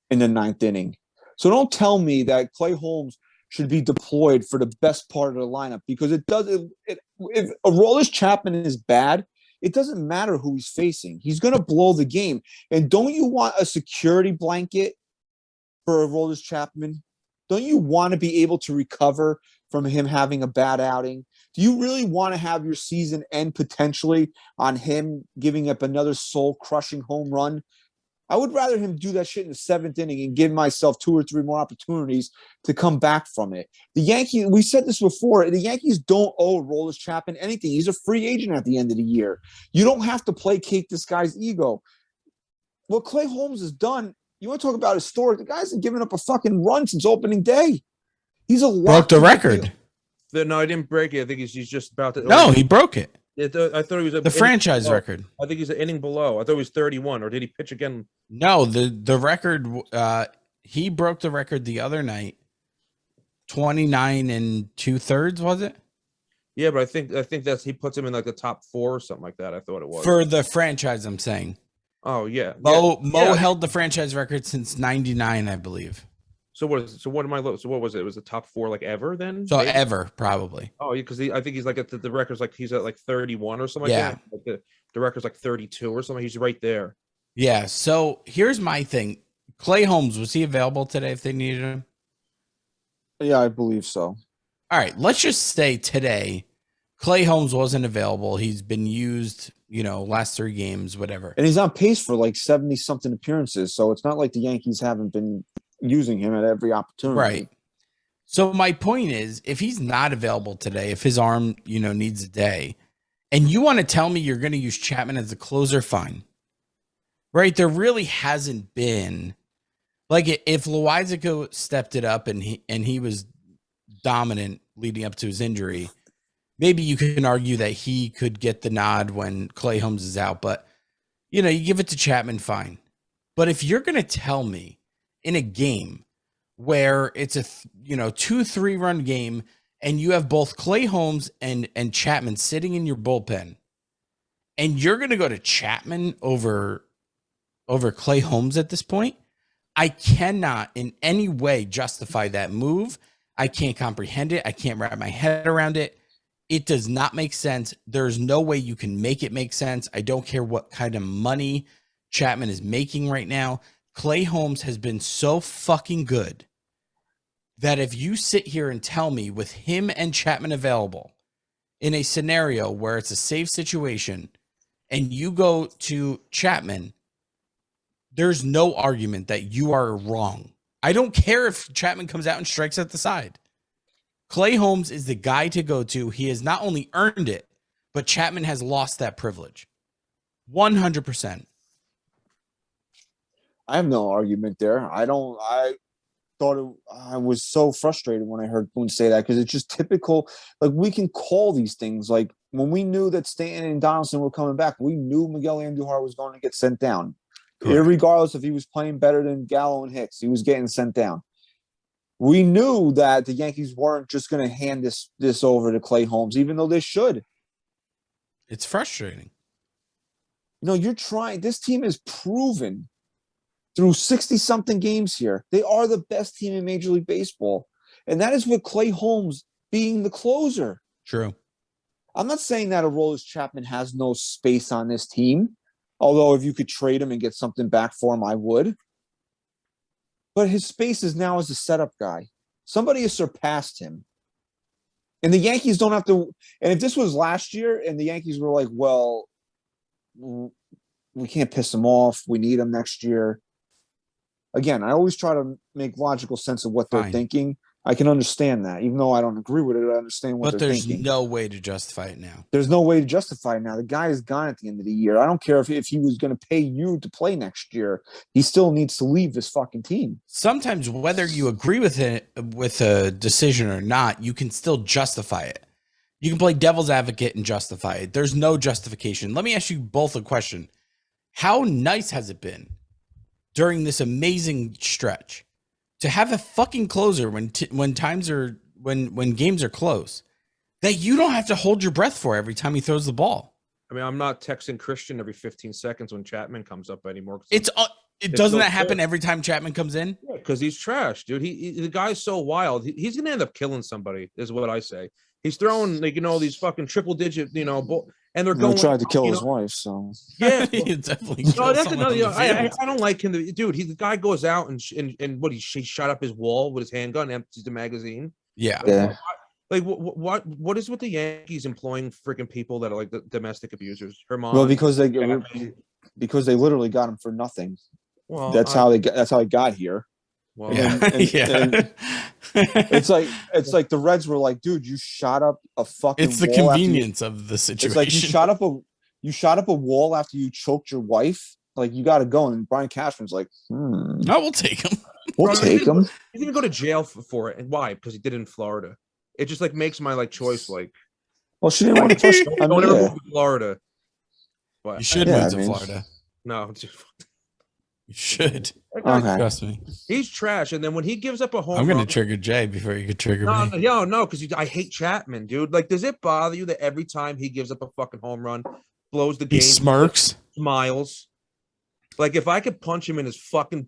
in the 9th inning. So don't tell me that Clay Holmes should be deployed for the best part of the lineup, because it does. If Aroldis Chapman is bad, it doesn't matter who he's facing. He's going to blow the game. And don't you want a security blanket for Aroldis Chapman? Don't you want to be able to recover from him having a bad outing? Do you really want to have your season end potentially on him giving up another soul-crushing home run? I would rather him do that shit in the 7th inning and give myself 2 or 3 more opportunities to come back from it. The Yankees, we said this before, the Yankees don't owe Aroldis Chapman anything. He's a free agent at the end of the year. You don't have to placate this guy's ego. What Clay Holmes has done, you want to talk about historic, the guy hasn't given up a fucking run since opening day. He's a broke the record. No, I didn't break it. I think he's just about to. No, he broke it. I thought he was The franchise record. I think he's an inning below. I thought he was 31, or did he pitch again? No, the record. He broke the record the other night. 29 2/3, was it? Yeah, but I think that's he puts him in like the top 4 or something like that. I thought it was For the franchise. I'm saying. Oh yeah, Mo held the franchise record since '99, I believe. So what is? So what am I? So what was it? It was the top 4 like ever then? So ever probably. Oh, because I think he's like at the record's like he's at like 31 or something. Yeah. Like that. Like the record's like 32 or something. He's right there. Yeah. So here's my thing. Clay Holmes, was he available today if they needed him? Yeah, I believe so. All right. Let's just say today, Clay Holmes wasn't available. He's been used, last 3 games, whatever. And he's on pace for like 70-something appearances. So it's not like the Yankees haven't been using him at every opportunity. Right. So my point is, if he's not available today, if his arm, needs a day, and you want to tell me you're going to use Chapman as a closer, fine. Right? There really hasn't been, like, if Loizaco stepped it up and he was dominant leading up to his injury, maybe you can argue that he could get the nod when Clay Holmes is out. But, you give it to Chapman, fine. But if you're going to tell me in a game where it's a 2-3 run game and you have both Clay Holmes and Chapman sitting in your bullpen, and you're going to go to Chapman over Clay Holmes at this point, I cannot in any way justify that move. I can't comprehend it. I can't wrap my head around it. It does not make sense. There's no way you can make it make sense. I don't care what kind of money Chapman is making right now. Clay Holmes has been so fucking good that if you sit here and tell me with him and Chapman available in a scenario where it's a safe situation and you go to Chapman, there's no argument that you are wrong. I don't care if Chapman comes out and strikes at the side. Clay Holmes is the guy to go to. He has not only earned it, but Chapman has lost that privilege. 100%. I have no argument there. I was so frustrated when I heard Boone say that, because it's just typical. Like, we can call these things. Like, when we knew that Stanton and Donaldson were coming back, we knew Miguel Andujar was going to get sent down. Regardless if he was playing better than Gallo and Hicks, he was getting sent down. We knew that the Yankees weren't just going to hand this over to Clay Holmes, even though they should. It's frustrating. You're trying. This team is proven through 60-something games here, they are the best team in Major League Baseball. And that is with Clay Holmes being the closer. True. I'm not saying that Aroldis Chapman has no space on this team, although if you could trade him and get something back for him, I would. But his space is now as a setup guy. Somebody has surpassed him. And the Yankees don't have to. And if this was last year and the Yankees were like, well, we can't piss him off, we need him next year. Again, I always try to make logical sense of what they're thinking. I can understand that. Even though I don't agree with it, I understand what they're thinking. But there's no way to justify it now. There's no way to justify it now. The guy is gone at the end of the year. I don't care if he was going to pay you to play next year. He still needs to leave this fucking team. Sometimes whether you agree with it, with a decision or not, you can still justify it. You can play devil's advocate and justify it. There's no justification. Let me ask you both a question. How nice has it been during this amazing stretch to have a fucking closer when games are close that you don't have to hold your breath for every time he throws the ball? I mean, I'm not texting Christian every 15 seconds when Chapman comes up anymore. Doesn't that happen every time Chapman comes in? Yeah, because he's trash, dude. The guy's so wild. He's gonna end up killing somebody, is what I say. He's throwing these fucking triple digit, and they're going. Tried to kill his wife, so yeah, He definitely. no, that's another. I don't like him. Dude, the guy goes out and what he shot up his wall with his handgun, empties the magazine. Yeah. Like what is with the Yankees employing freaking people that are like the domestic abusers? Her mom. well because they literally got him for nothing. Well, That's how he got here. Well, Yeah. And it's like the Reds were like, dude, you shot up a fucking. It's the convenience of the situation. It's like you shot up a wall after you choked your wife. Like, you got to go. And Brian Cashman's like, No, we'll take him. We'll take him. He's gonna go to jail for it, and why? Because he did it in Florida. It just like makes my choice like. Well, she didn't want to push. Don't ever move to Florida. But You should move to Florida. No, You should. Okay. Trust me. He's trash. And then when he gives up a home I'm going run, to trigger Jay before you could trigger me. No, because I hate Chapman, dude. Like, does it bother you that every time he gives up a fucking home run, blows the game, He smirks, smiles? Like, if I could punch him in his fucking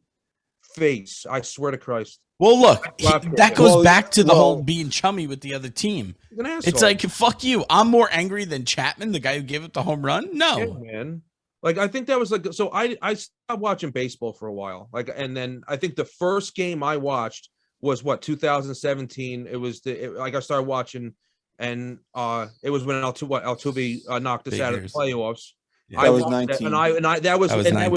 face, I swear to Christ. Well, look, that goes back to the whole well- being chummy with the other team. He's an asshole. It's like, fuck you. I'm more angry than Chapman, the guy who gave up the home run. No. Yeah, man. Like, I think that was like, so I stopped watching baseball for a while. Like, and then I think the first game I watched was 2017. It was I started watching, and it was when Altuve knocked us Big out years. of the playoffs. Yeah. That was watched 19. That was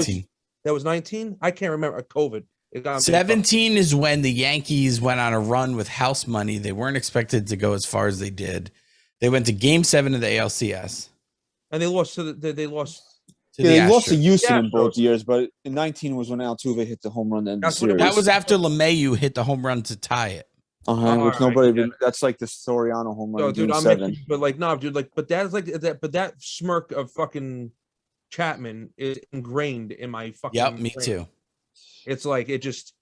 19. That was 19. I can't remember. COVID. It got 17 is when the Yankees went on a run with house money. They weren't expected to go as far as they did. They went to Game 7 of the ALCS. and they lost to they lost. They lost to Astros. Houston in Astros. both years, but in 19 was when Altuve hit the home run to end the That's what it series. That was after LeMahieu hit the home run to tie it. which Alright, nobody. yeah. That's like the Soriano home run. No, in dude, Game I'm 7. making, but like, no, dude, like, but that's like that. But that smirk of fucking Chapman is ingrained in my fucking. Yep, me brain. too. It's like it just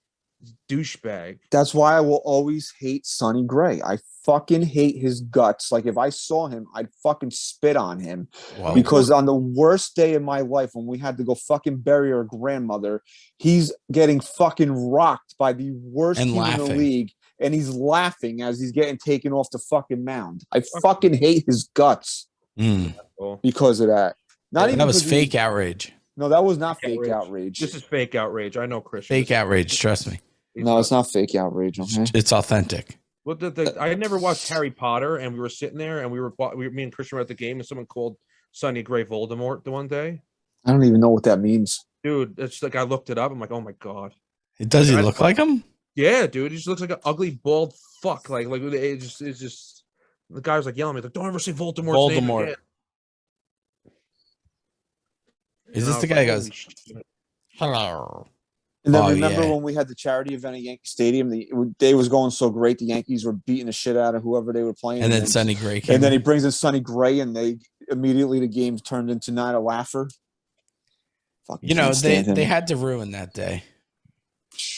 douchebag. That's why I will always hate Sonny Gray. I fucking hate his guts. Like, if I saw him, I'd fucking spit on him. Well, Because on the worst day of my life, when we had to go fucking bury our grandmother, he's getting fucking rocked by the worst And team in the laughing. league. And he's laughing as he's getting taken off the fucking mound. I fucking hate his guts because of that. Not even that was because he- fake outrage. No, that was not Fake fake outrage. outrage. This is fake outrage. I know, Christian. Fake outrage. Trust me. No, it's not fake outrage. Okay. It's authentic. Well, I had never watched Harry Potter, and we were sitting there, and me and Christian were at the game, and someone called Sonny Gray Voldemort the one day. I don't even know what that means. Dude, it's like I looked it up. I'm like, oh my god. Does he look like him? Yeah, dude, he just looks like an ugly bald fuck. Like it's just the guy was like yelling at me, like, don't ever say Voldemort's name Voldemort. again. Is And this I the was guy like, who goes, holy shit. hello? And then Oh, remember yeah. when we had the charity event at Yankee Stadium? The day was going so great. The Yankees were beating the shit out of whoever they were playing. And then Sonny Gray came. And then he brings in Sonny Gray, and they immediately the game turned into Night of Laugher. Fucking You know, can't stand him. they had to ruin that day.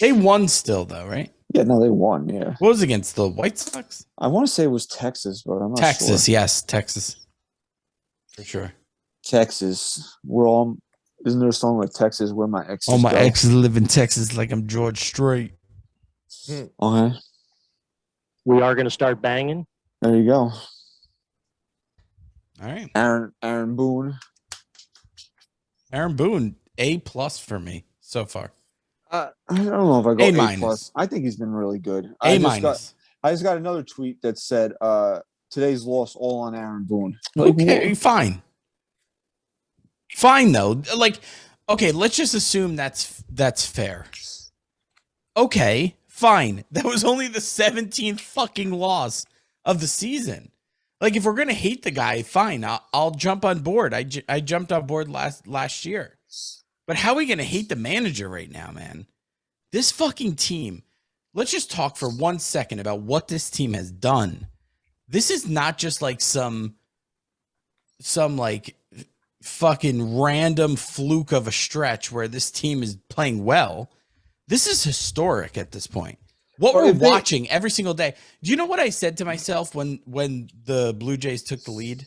They won still, though, right? Yeah, no, they won. Yeah, What was it against the White Sox? I want to say it was Texas, but I'm not Texas, sure. yes, Texas. For sure. Texas. We're all. Isn't there a song like Texas where my exes Oh, my go? exes live in Texas like I'm George Strait. Okay, We are going to start banging. there you go. All right. Aaron Boone. Aaron Boone, A+ for me so far. I don't know if I go A A+. minus. I think he's been really good. A minus. I just got another tweet that said, today's loss all on Aaron Boone. Like, Okay, fine. Fine though. Like, okay, let's just assume that's fair. Okay, fine. That was only the 17th fucking loss of the season. Like, if we're gonna hate the guy, fine. I'll jump on board. I jumped on board last year. But how are we gonna hate the manager right now, man? This fucking team. Let's just talk for 1 second about what this team has done. This is not just like some like fucking random fluke of a stretch where this team is playing well. This is historic at this point. What Or we're if they- watching every single day. Do you know what I said to myself when the Blue Jays took the lead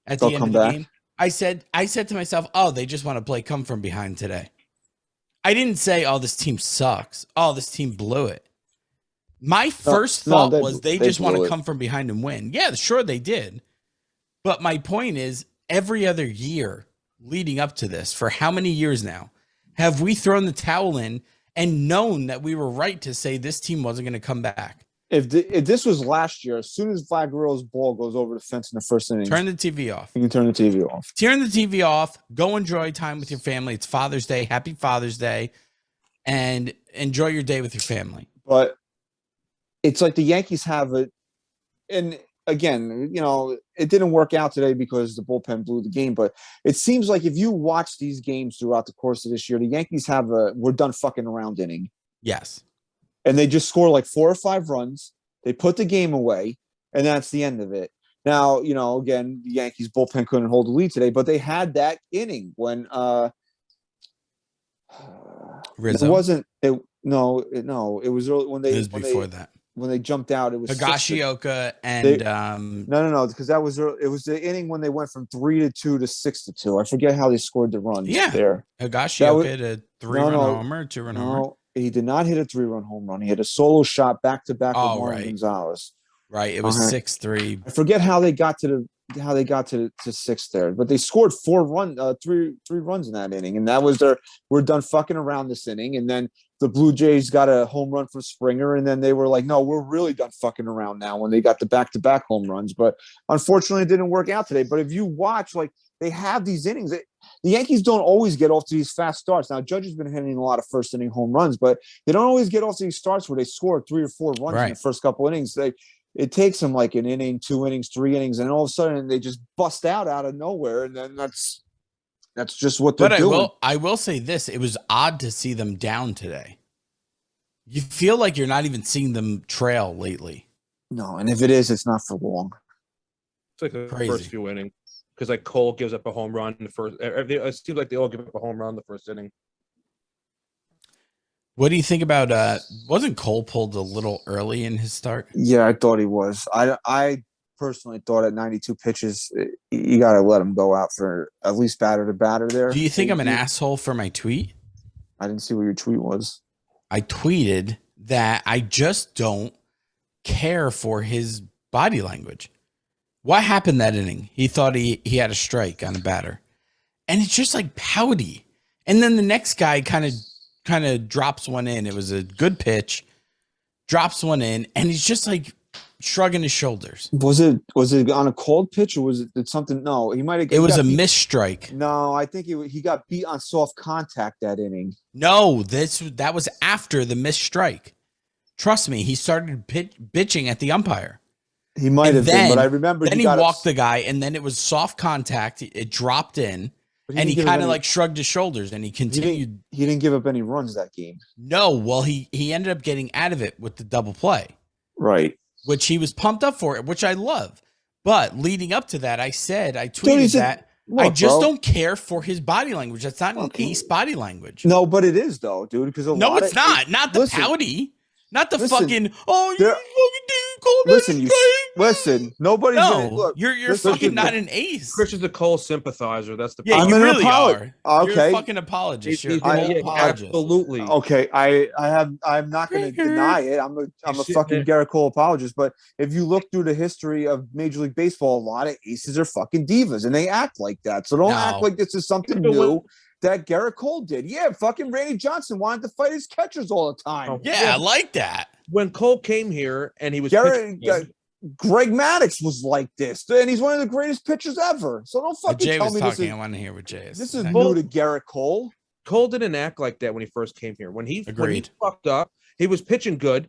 at the They'll end come of the back. game? I said to myself, oh, they just want to play come from behind today. I didn't say, oh, this team sucks. Oh, this team blew it. My first thought was they just want to come from behind and win. Yeah, sure they did. But my point is, every other year leading up to this, for how many years now, have we thrown the towel in and known that we were right to say this team wasn't going to come back? If this was last year, as soon as Vlad Guerrero's ball goes over the fence in the first inning, turn the TV off. You can turn the TV off. Turn the TV off. Go enjoy time with your family. It's Father's Day. Happy Father's Day. And enjoy your day with your family. But it's like the Yankees have it. And again, you know, it didn't work out today because the bullpen blew the game. But it seems like if you watch these games throughout the course of this year, the Yankees have a we're done fucking around inning. Yes. And they just score like 4 or 5 runs. They put the game away, and that's the end of it. Now, you know, again, the Yankees bullpen couldn't hold the lead today, but they had that inning when Rizzo. It wasn't it was early when they it was before that. When they jumped out, it was Higashioka and no, because that was early, it was the inning when they went from 3-2 to 6-2. I forget how they scored the runs. Yeah, there. Higashioka hit a 3-run homer, 2-run homer. He did not hit a 3-run home run. He hit a solo shot back to back with Martin Gonzalez. Right, it was 6-3. I forget how they got to 6 there, but they scored 3 runs in that inning, and that was we're done fucking around this inning. And then the Blue Jays got a home run from Springer, and then they were like, no, we're really done fucking around now when they got the back-to-back home runs. But unfortunately, it didn't work out today. But if you watch, like, they have these innings. The Yankees don't always get off to these fast starts. Now, Judge has been hitting a lot of first-inning home runs, but they don't always get off to these starts where they score 3 or 4 runs in the first couple innings. It takes them like an inning, 2 innings, 3 innings, and all of a sudden they just bust out of nowhere, and then that's just what they're doing. But I will say this: it was odd to see them down today. You feel like you're not even seeing them trail lately. No, and if it is, it's not for long. It's like the first few innings, because like Cole gives up a home run in the first. It seems like they all give up a home run in the first inning. What do you think about wasn't Cole pulled a little early in his start? Yeah, I thought he was. I personally thought at 92 pitches, you got to let him go out for at least batter to batter there. Do you think I'm an asshole for my tweet? I didn't see what your tweet was. I tweeted that I just don't care for his body language. What happened that inning? He thought he had a strike on a batter. And it's just like pouty. And then the next guy kind of drops one in. It was a good pitch, drops one in, and he's just like shrugging his shoulders. Was it on a cold pitch, or was it something? No, he might have. It was a missed strike. No, I think he got beat on soft contact that inning. No, that was after the missed strike. Trust me, he started bitching at the umpire. He might have been, but I remember. Then he walked the guy, and then it was soft contact. It dropped in. And he kind of like shrugged his shoulders, and he continued. He didn't give up any runs that game. No, well, he ended up getting out of it with the double play. Right. Which he was pumped up for, which I love. But leading up to that, I tweeted that I just don't care for his body language. That's not an ace body language. No, but it is, though, dude. Because it's not. Not the pouty. Not the fucking, you fucking dude, Cole. Listen, nobody's look. You're fucking not an ace. Chris is a Cole sympathizer. That's the problem. Yeah, you really are. Okay. You're a fucking apologist. You're a Cole apologist. Absolutely. Okay, I'm not going to deny it. I'm a fucking Gerrit Cole apologist. But if you look through the history of Major League Baseball, a lot of aces are fucking divas, and they act like that. So don't act like this is something new that Gerrit Cole did. Yeah, fucking Randy Johnson wanted to fight his catchers all the time. Yeah, I like that. When Cole came here and he was Greg Maddux was like this, and he's one of the greatest pitchers ever. So don't fucking tell me this is. I want to hear what Jay is. This is new to Gerrit Cole. Cole didn't act like that when he first came here. When he fucked up, he was pitching good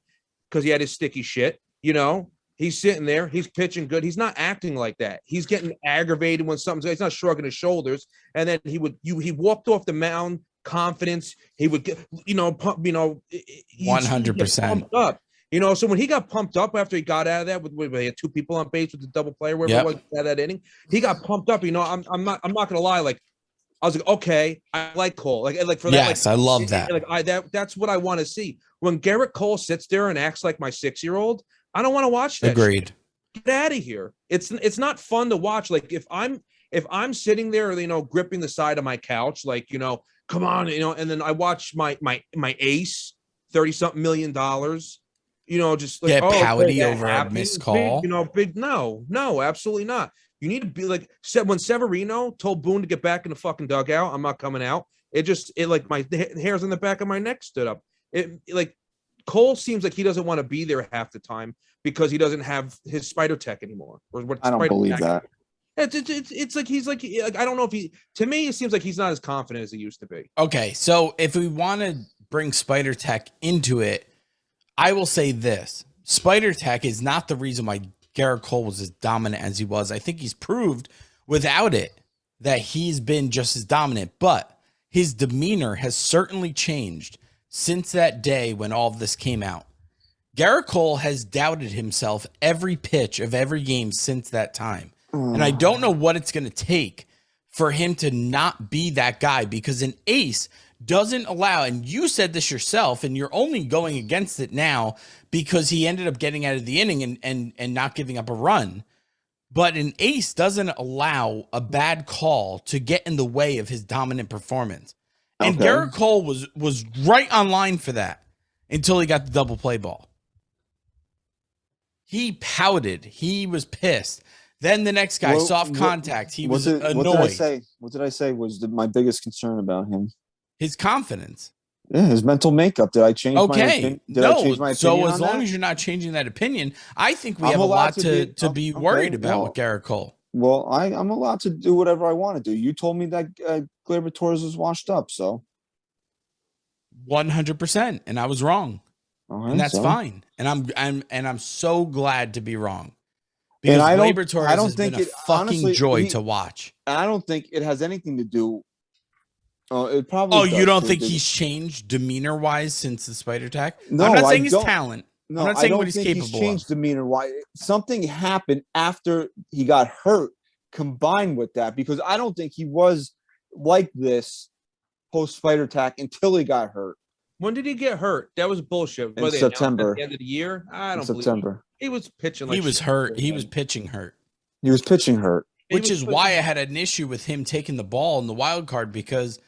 because he had his sticky shit. You know, he's sitting there, he's pitching good. He's not acting like that. He's getting aggravated when he's not shrugging his shoulders. And then he walked off the mound, confidence. He would get, 100% up. So when he got pumped up after he got out of that, with he had 2 people on base with the double play, wherever it was at that inning, he got pumped up. I'm not gonna lie. Like, I was like, okay, I like Cole. Like for that. Yes, I love that. That's what I want to see. When Gerrit Cole sits there and acts like my 6-year-old, I don't want to watch that. Agreed. Shit. Get out of here. It's not fun to watch. Like if I'm if I'm sitting there, gripping the side of my couch, like, come on, and then I watch my ace, 30-something $million, just like, Get pouty that over a happened. missed call. Big, no, absolutely not. You need to be like, when Severino told Boone to get back in the fucking dugout, I'm not coming out. It like my hairs on the back of my neck stood up. Like Cole seems like he doesn't want to be there half the time because he doesn't have his spider tech anymore. I don't believe that. It's like he's like I don't know if to me it seems like he's not as confident as he used to be. Okay, so if we want to bring spider tech into it, I will say this. Spider tech is not the reason why Gerrit Cole was as dominant as he was. I think he's proved without it that he's been just as dominant, but his demeanor has certainly changed since that day when all of this came out. Gerrit Cole has doubted himself every pitch of every game since that time. And I don't know what it's going to take for him to not be that guy, because an ace doesn't allow, and you said this yourself, and you're only going against it now because he ended up getting out of the inning and not giving up a run. But an ace doesn't allow a bad call to get in the way of his dominant performance. And Gerrit Cole was right on line for that until he got the double play ball. He pouted. He was pissed. Then the next guy, soft contact. He was annoyed. What did I say was my biggest concern about him? His confidence. Yeah, his mental makeup. Did I change my opinion? I change my opinion so as on long that? as you're not changing that opinion, I think we have a lot to be worried about with Gerrit Cole. Well, I'm allowed to do whatever I want to do. You told me that Gleyber Torres was washed up, so 100%, and I was wrong, and that's fine. And I'm so glad to be wrong, because Gleyber Torres has been a fucking joy to watch. I don't think it has anything to do. It probably. Oh, you don't think he's changed demeanor wise since the spider attack? No, I'm not saying his talent. No, I'm not saying what he's think capable he's changed of. demeanor. Why? Something happened after he got hurt, combined with that, because I don't think he was like this post spider attack until he got hurt. When did he get hurt? That was bullshit. In September. At the end of the year, I don't believe September. He was pitching. Like he was hurt. He was pitching hurt. He was pitching hurt, which is why I had an issue with him taking the ball in the wild card, because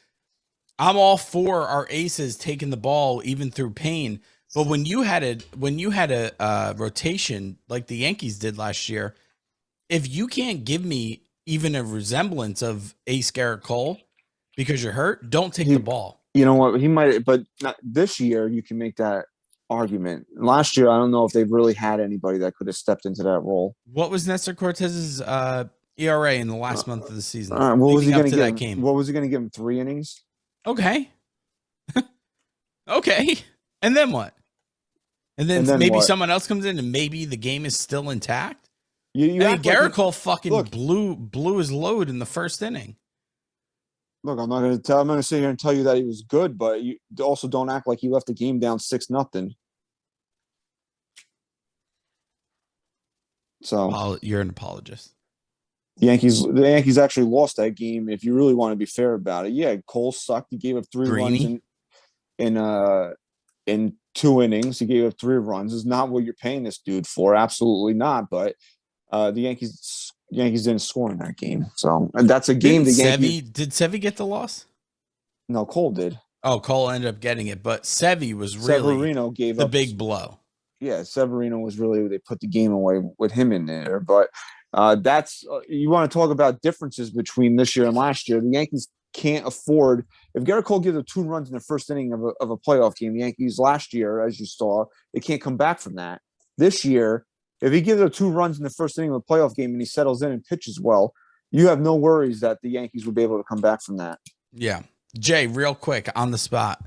I'm all for our aces taking the ball even through pain. But when you had a rotation like the Yankees did last year, if you can't give me even a resemblance of ace Gerrit Cole because you're hurt, don't take the ball. You know what? He might, but not this year. You can make that argument. Last year, I don't know if they've really had anybody that could have stepped into that role. What was Nestor Cortez's ERA in the last month of the season? What was he going to give him? What was he going to give him? 3 innings? Okay. Okay. And then what? And then maybe what? Someone else comes in and maybe the game is still intact. Gerrit Cole fucking blew his load in the first inning. Look, I'm going to sit here and tell you that he was good, but you also don't act like he left the game down 6-0. So you're an apologist. The Yankees actually lost that game. If you really want to be fair about it, yeah, Cole sucked. He gave up 3 runs in 2 innings. He gave up 3 runs. Is not what you're paying this dude for. Absolutely not. But the Yankees didn't score in that game. So that's a game. Did Sevy get the loss? No, Cole did. Oh, Cole ended up getting it, but Sevy was really Severino gave the up big blow. Yeah, Severino was really, they put the game away with him in there. But that's you want to talk about differences between this year and last year. The Yankees can't afford, if Gerrit Cole gives up 2 runs in the first inning of a playoff game, the Yankees last year, as you saw, they can't come back from that. This year, if he gives up 2 runs in the first inning of a playoff game and he settles in and pitches well, you have no worries that the Yankees would be able to come back from that. Yeah. Jay, real quick, on the spot.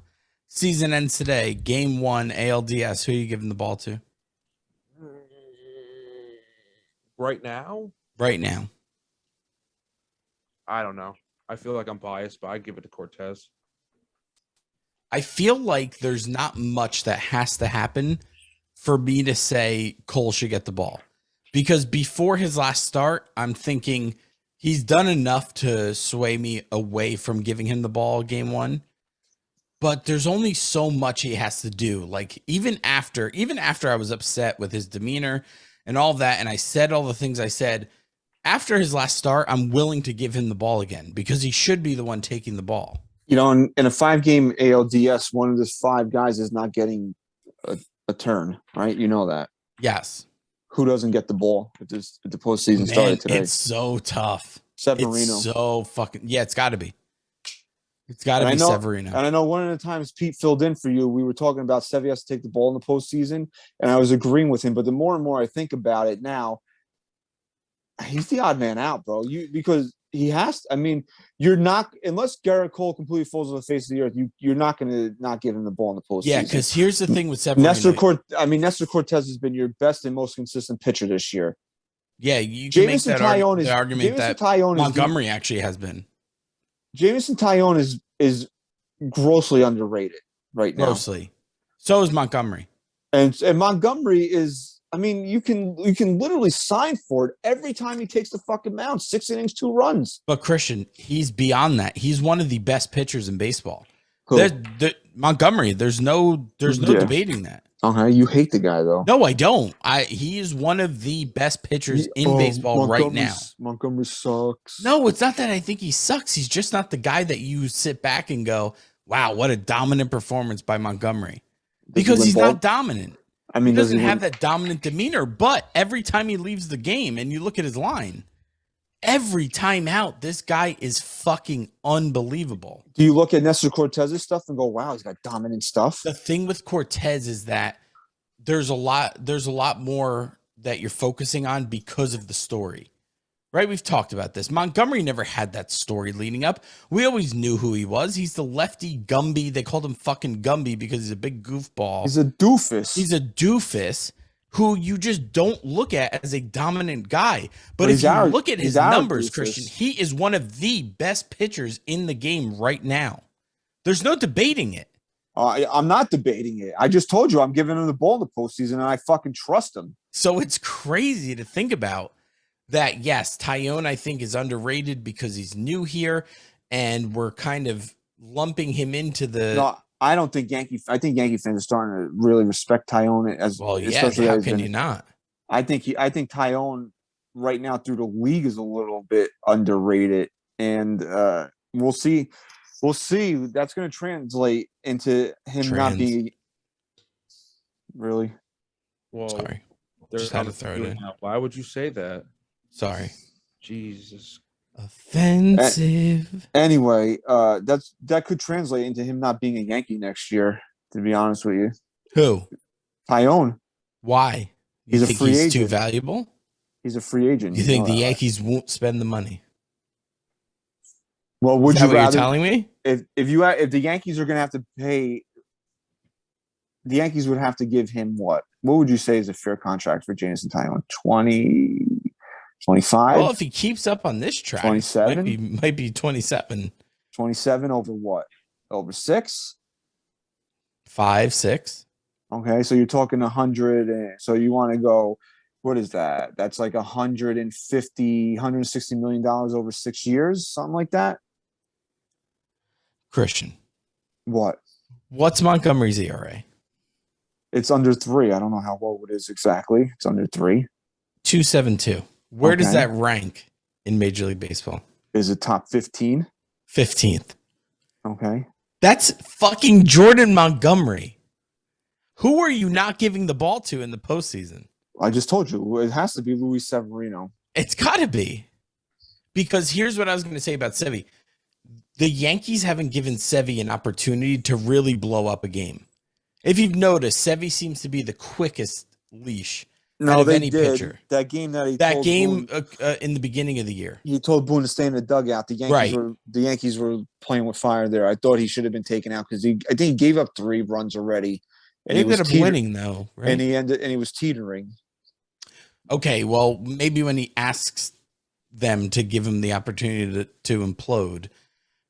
Season ends today. Game 1, ALDS. Who are you giving the ball to? Right now? Right now. I don't know. I feel like I'm biased, but I'd give it to Cortez. I feel like there's not much that has to happen for me to say Cole should get the ball. Because before his last start, I'm thinking he's done enough to sway me away from giving him the ball game 1. But there's only so much he has to do. Like even after I was upset with his demeanor and all that, and I said all the things I said, after his last start, I'm willing to give him the ball again because he should be the one taking the ball. You know, in a 5-game ALDS, one of the 5 guys is not getting a turn, right? You know that. Yes. Who doesn't get the ball if the postseason started today? It's so tough. Severino. It's so fucking it's got to be. It's got to be Severino. And I know one of the times Pete filled in for you, we were talking about Sevy has to take the ball in the postseason, and I was agreeing with him. But the more and more I think about it now, he's the odd man out, bro. Because he has to, I mean, you're not, unless Gerrit Cole completely falls on the face of the earth, you're not going to not give him the ball in the postseason. Yeah, because here's the thing with Severino. Nestor Cortez has been your best and most consistent pitcher this year. Yeah, you can make that argument that Montgomery actually has been. Jameson Taillon is grossly underrated right now. Grossly. So is Montgomery. And Montgomery is, I mean, you can literally sign for it every time he takes the fucking mound. 6 innings, 2 runs. But Christian, he's beyond that. He's one of the best pitchers in baseball. Montgomery, there's no debating that. Okay, you hate the guy though. No, I don't. He is one of the best pitchers in baseball right now. Montgomery sucks. No, it's not that I think he sucks. He's just not the guy that you sit back and go, "Wow, what a dominant performance by Montgomery." Because he's not dominant. I mean, he doesn't have that dominant demeanor, but every time he leaves the game and you look at his line, every time out, this guy is fucking unbelievable. Do you look at Nestor Cortez's stuff and go, wow, he's got dominant stuff? The thing with Cortez is that there's a lot more that you're focusing on because of the story. Right? We've talked about this. Montgomery never had that story leading up. We always knew who he was. He's the lefty Gumby. They called him fucking Gumby because he's a big goofball. He's a doofus. He's a doofus who you just don't look at as a dominant guy. But if you look at his numbers, Christian, he is one of the best pitchers in the game right now. There's no debating it. I'm not debating it. I just told you I'm giving him the ball in the postseason, and I fucking trust him. So it's crazy to think about that. Yes, Taillon, I think, is underrated because he's new here, and we're kind of lumping him into the... No, I don't think I think Yankee fans are starting to really respect Taillon as well. Yeah, how can you not? I think Taillon right now through the league is a little bit underrated, and we'll see. We'll see. That's going to translate into him not being really. Well, sorry, just had to throw it in. Why would you say that? Sorry, Jesus. Offensive. Anyway, that could translate into him not being a Yankee next year. To be honest with you, who? Taillon. Why? He's a free agent. He's too valuable. He's a free agent. You think the Yankees won't spend the money? Well, would you rather? You're telling me? If the Yankees are going to have to pay, the Yankees would have to give him what? What would you say is a fair contract for Jameson Taillon? 20, 25? Well, if he keeps up on this track, 27? Might be 27. 27 over what? Over 6? 5, 6. Okay, so you're talking 100. So you want to go, what is that? That's like $160 million over 6 years, something like that? Christian. What? What's Montgomery's ERA? It's under 3. I don't know how low it is exactly. It's under 3. 2.72. Where does that rank in Major League Baseball? Is it top 15? 15th. Okay. That's fucking Jordan Montgomery. Who are you not giving the ball to in the postseason? I just told you. It has to be Luis Severino. It's got to be. Because here's what I was going to say about Sevy. The Yankees haven't given Sevy an opportunity to really blow up a game. If you've noticed, Sevy seems to be the quickest leash out of any pitcher. That game in the beginning of the year. He told Boone to stay in the dugout. The Yankees were playing with fire there. I thought he should have been taken out because I think he gave up 3 runs already. And he ended up winning though, right? And he was teetering. Okay, well, maybe when he asks them to give him the opportunity to implode,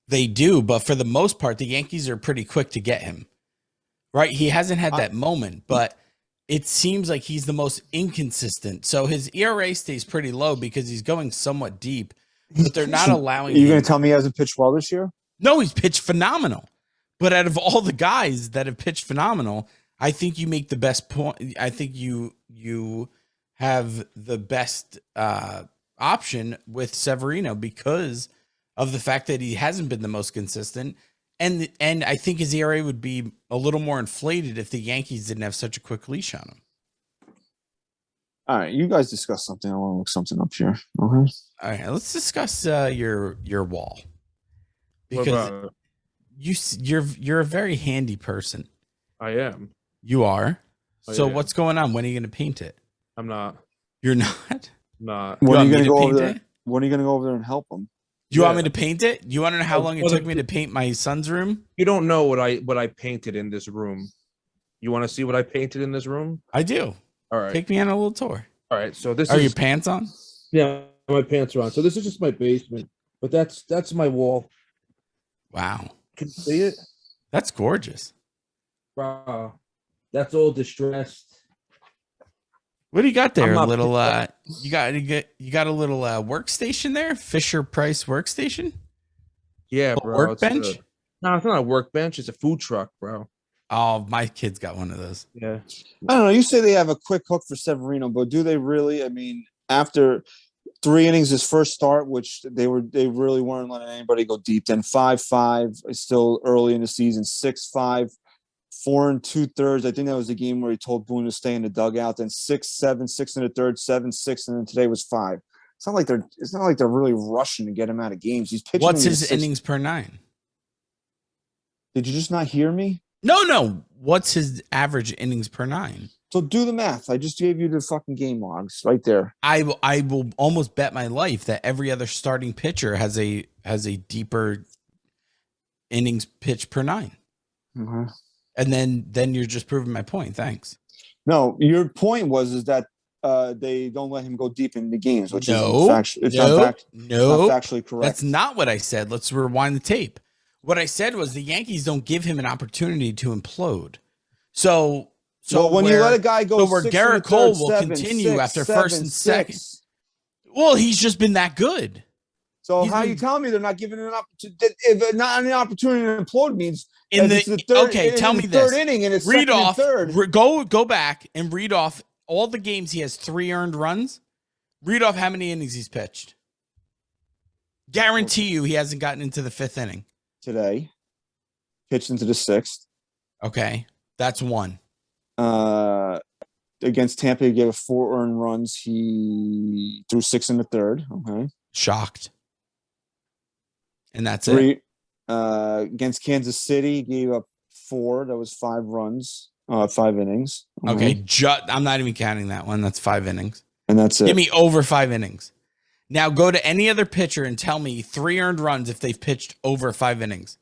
they do. But for the most part, the Yankees are pretty quick to get him. Right? He hasn't had that moment, but it seems like he's the most inconsistent. So his ERA stays pretty low because he's going somewhat deep, but they're not allowing him. You're going to tell me he hasn't pitched well this year? No, he's pitched phenomenal. But out of all the guys that have pitched phenomenal, I think you make the best point. I think you have the best option with Severino because of the fact that he hasn't been the most consistent. And I think his ERA would be a little more inflated if the Yankees didn't have such a quick leash on him. All right, you guys discuss something. I want to look something up here. Okay. All right, let's discuss your wall, because you're a very handy person. I am. You are. So am. what's going on? When are you going to paint it? I'm not. You're not. Not. When are you going to go paint over there? it? When are you going to go over there and help them? Do you want me to paint it? You want to know how long it took me to paint my son's room? You don't know what I painted in this room. You want to see what I painted in this room? I do. All right. Take me on a little tour. All right. So this Are is your pants on? Yeah, my pants are on. So this is just my basement, but that's my wall. Wow. Can you see it? That's gorgeous. Wow. That's all distressed. What do you got there? I'm A not- little you got a little workstation there? Fisher Price workstation? Yeah, A bro. workbench? No, it's not a workbench. It's a food truck, bro. Oh, my kid's got one of those. Yeah. I don't know. You say they have a quick hook for Severino, but do they really? I mean, after 3 innings, his first start, which they really weren't letting anybody go deep. Then 5-5, still early in the season. 6-5, 4 2/3. I think that was the game where he told Boone to stay in the dugout. Then 6-7, 6 1/3, 7-6, and then today was 5. It's not like they're really rushing to get him out of games. He's pitching. What's his innings per 9? Did you just not hear me? No. What's his average innings per 9? So do the math. I just gave you the fucking game logs right there. I will almost bet my life that every other starting pitcher has a deeper innings pitch per 9. Mm-hmm. And then you're just proving my point. Thanks. No, your point was that they don't let him go deep in the games, which is not factually correct. That's not what I said. Let's rewind the tape. What I said was the Yankees don't give him an opportunity to implode. So when you let a guy go, where Gerrit Cole will continue after first and second. Well, he's just been that good. So how you telling me they're not giving an opportunity? If not an opportunity to implode means in the third, okay, tell me third this. inning and it's read off. Third. Go back and read off all the games he has 3 earned runs. Read off how many innings he's pitched. Guarantee you he hasn't gotten into the 5th inning. Today, pitched into the 6th. Okay, that's 1. Against Tampa, he gave 4 earned runs. He threw 6 in the 3rd. Okay, shocked. And that's 3. it. Against Kansas City, he gave up 4. That was 5 runs, 5 innings. Okay, I'm not even counting that one. That's 5 innings. And that's it. Give me over 5 innings. Now go to any other pitcher and tell me 3 earned runs if they've pitched over 5 innings.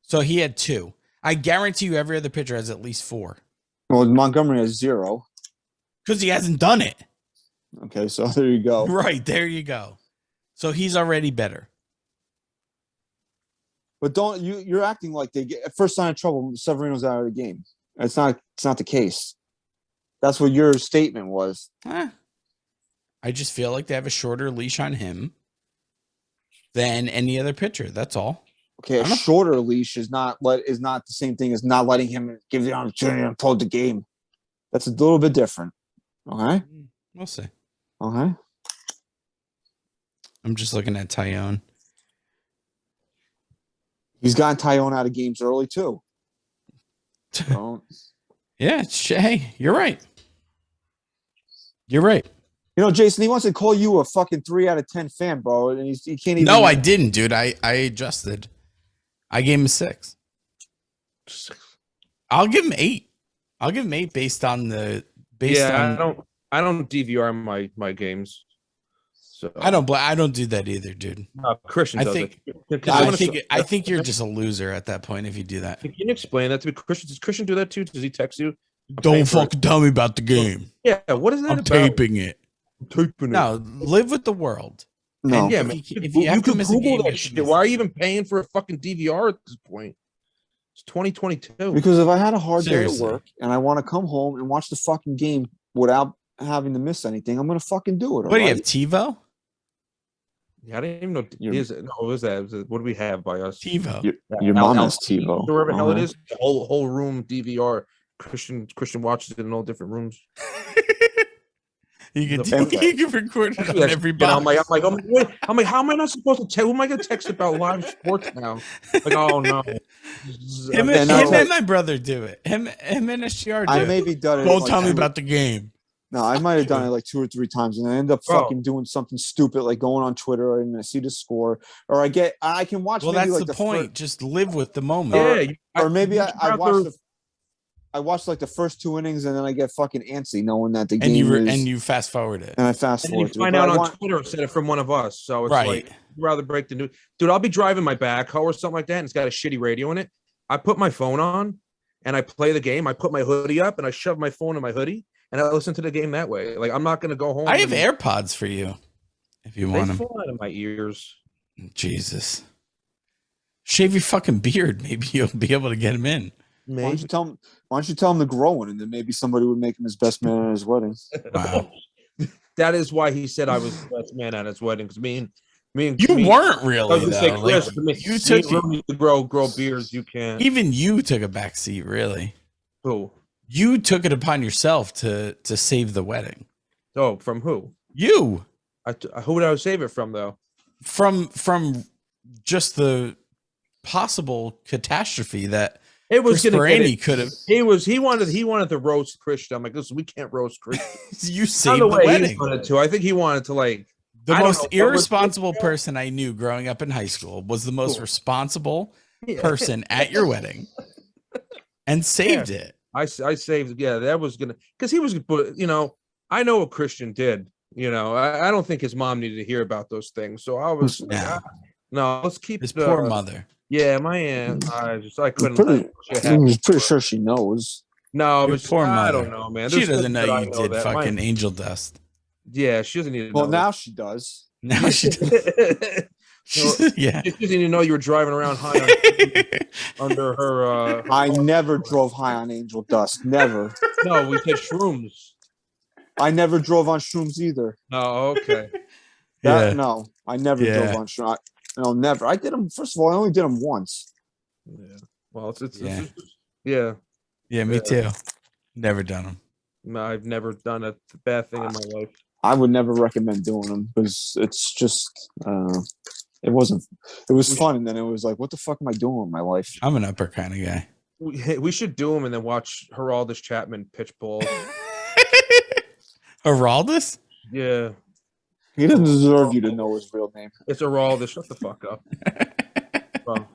So he had 2. I guarantee you every other pitcher has at least 4. Well, Montgomery has 0. Because he hasn't done it. Okay, so there you go. Right, there you go. So he's already better. But you're acting like they get first sign of trouble, Severino's out of the game. It's not the case. That's what your statement was. I just feel like they have a shorter leash on him than any other pitcher. That's all. Okay, a shorter leash is not the same thing as not letting him give the opportunity to implode the game. That's a little bit different. Okay? We'll see. Okay. I'm just looking at Taillon. He's gotten Taillon out of games early too. So, yeah, hey, you're right. You're right. You know, Jason, he wants to call you a fucking 3 out of 10 fan, bro, and he can't even. No, I didn't, dude. I adjusted. I gave him a 6. I'll give him 8. I'll give him 8 based on. I don't DVR my games. So I don't do that either, dude. Christian does I think you're just a loser at that point if you do that. Can you explain that to me? Does Christian do that too? Does he text you? Don't fucking tell me about the game. Yeah, what is that I'm about? taping it. Taping it. No, live with the world. No. And Yeah, if man. you have to could miss a Google game, that you shit. miss Why it. are you even paying for a fucking DVR at this point? It's 2022. Because if I had a hard Seriously. day at work and I want to come home and watch the fucking game without having to miss anything, I'm gonna fucking do it. What do you have, TiVo? Yeah, I didn't even know. What is that? What do we have by us? TiVo. Your mom has TiVo. Wherever the hell it is, the whole room DVR. Christian watches it in all different rooms. You The can, fuck? you can record it on That every shit, I'm box. like, wait, how am I not supposed to tell? Who am I going to text about live sports now? Like, oh no. Him And I'll tell and you- my brother do it. Him and SGR do I it. maybe done it. Don't like tell me 2 about the game. No, I might have done it like 2 or 3 times, and I end up Bro. fucking doing something stupid, like going on Twitter and I see the score, or I can watch. Well, maybe that's like the point. Just live with the moment. Yeah, or maybe much I rather- watched like the first 2 innings, and then I get fucking antsy knowing that the And game is, and you fast forward it. and I fast And then you forward. through it. find But out I on want- Twitter instead of from one of us. So it's Right. like, I'd rather break the news. Dude, I'll be driving my backhoe or something like that, and it's got a shitty radio in it. I put my phone on, and I play the game. I put my hoodie up, and I shove my phone in my hoodie, and I listen to the game that way. Like, I'm not going to go home. I have and- AirPods for you if you They want them. fall out of my ears. Jesus. Shave your fucking beard. Maybe you'll be able to get him in. Why don't you tell him? Why don't you tell him to grow one, and then maybe somebody would make him his best man at his wedding. Wow. That is why he said I was the best man at his wedding. Because me and You weren't I really, was gonna say, though. Chris, Like, me you and took Rooney to grow beards. You can't. even you took a back seat, really. Who? You took it upon yourself to save the wedding. Oh, from who? You Who would I save it from though? from just the possible catastrophe that It was Chris going to Perini could have. He wanted to roast Christian. I'm like, listen, we can't roast Christian. You Not saved the the way he wedding. wanted to. I think he wanted to like The I don't most know, what was- irresponsible person I knew growing up in high school was the most Cool. responsible Yeah. person at your wedding, and saved it. I saved. Yeah, that was gonna because he was. But I know what Christian did. I don't think his mom needed to hear about those things. So I was like, No. no, let's keep His the poor mother. Yeah, my aunt. I couldn't. Pretty, let shit I'm happen. pretty sure she knows. No, Your but poor I mother. don't know, man. She There's doesn't things know that I you did that my- fucking angel dust. Yeah, she doesn't need to Well, know. now she does. Now she does. Yeah. She doesn't even know you were driving around high on, under her. I never drove high on angel dust. Never. No, we said shrooms. I never drove on shrooms either. Oh, okay. That, Yeah. No, I never Yeah. drove on shrooms. No, never. I did them. First of all, I only did them once. Yeah. Well, it's Yeah. yeah. Yeah, me too. Never done them. No, I've never done a bad thing in my life. I would never recommend doing them because it's just, it wasn't, it was fun. And then it was like, what the fuck am I doing with my life? I'm an upper kind of guy. We should do them and then watch Aroldis Chapman pitch balls. Aroldis? Yeah, He doesn't deserve you to know his real name. it's Aroldis. Shut the fuck up. Bro,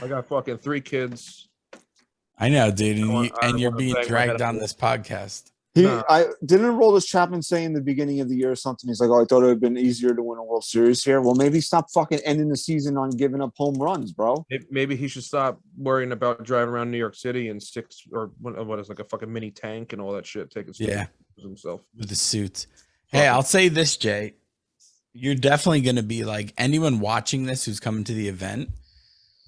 I got fucking 3 kids. I know, dude, I and, want- you, I and you're wanna being bang my dragged head on up. this podcast. Nah. I didn't Aroldis Chapman say in the beginning of the year or something. He's like, "Oh, I thought it would have been easier to win a World Series here." Well, maybe stop fucking ending the season on giving up home runs, bro. Maybe he should stop worrying about driving around New York City in 6 or what is like a fucking mini tank and all that shit. Taking Yeah, himself. with the suit. Hey, I'll say this, Jay. You're definitely going to be like anyone watching this who's coming to the event.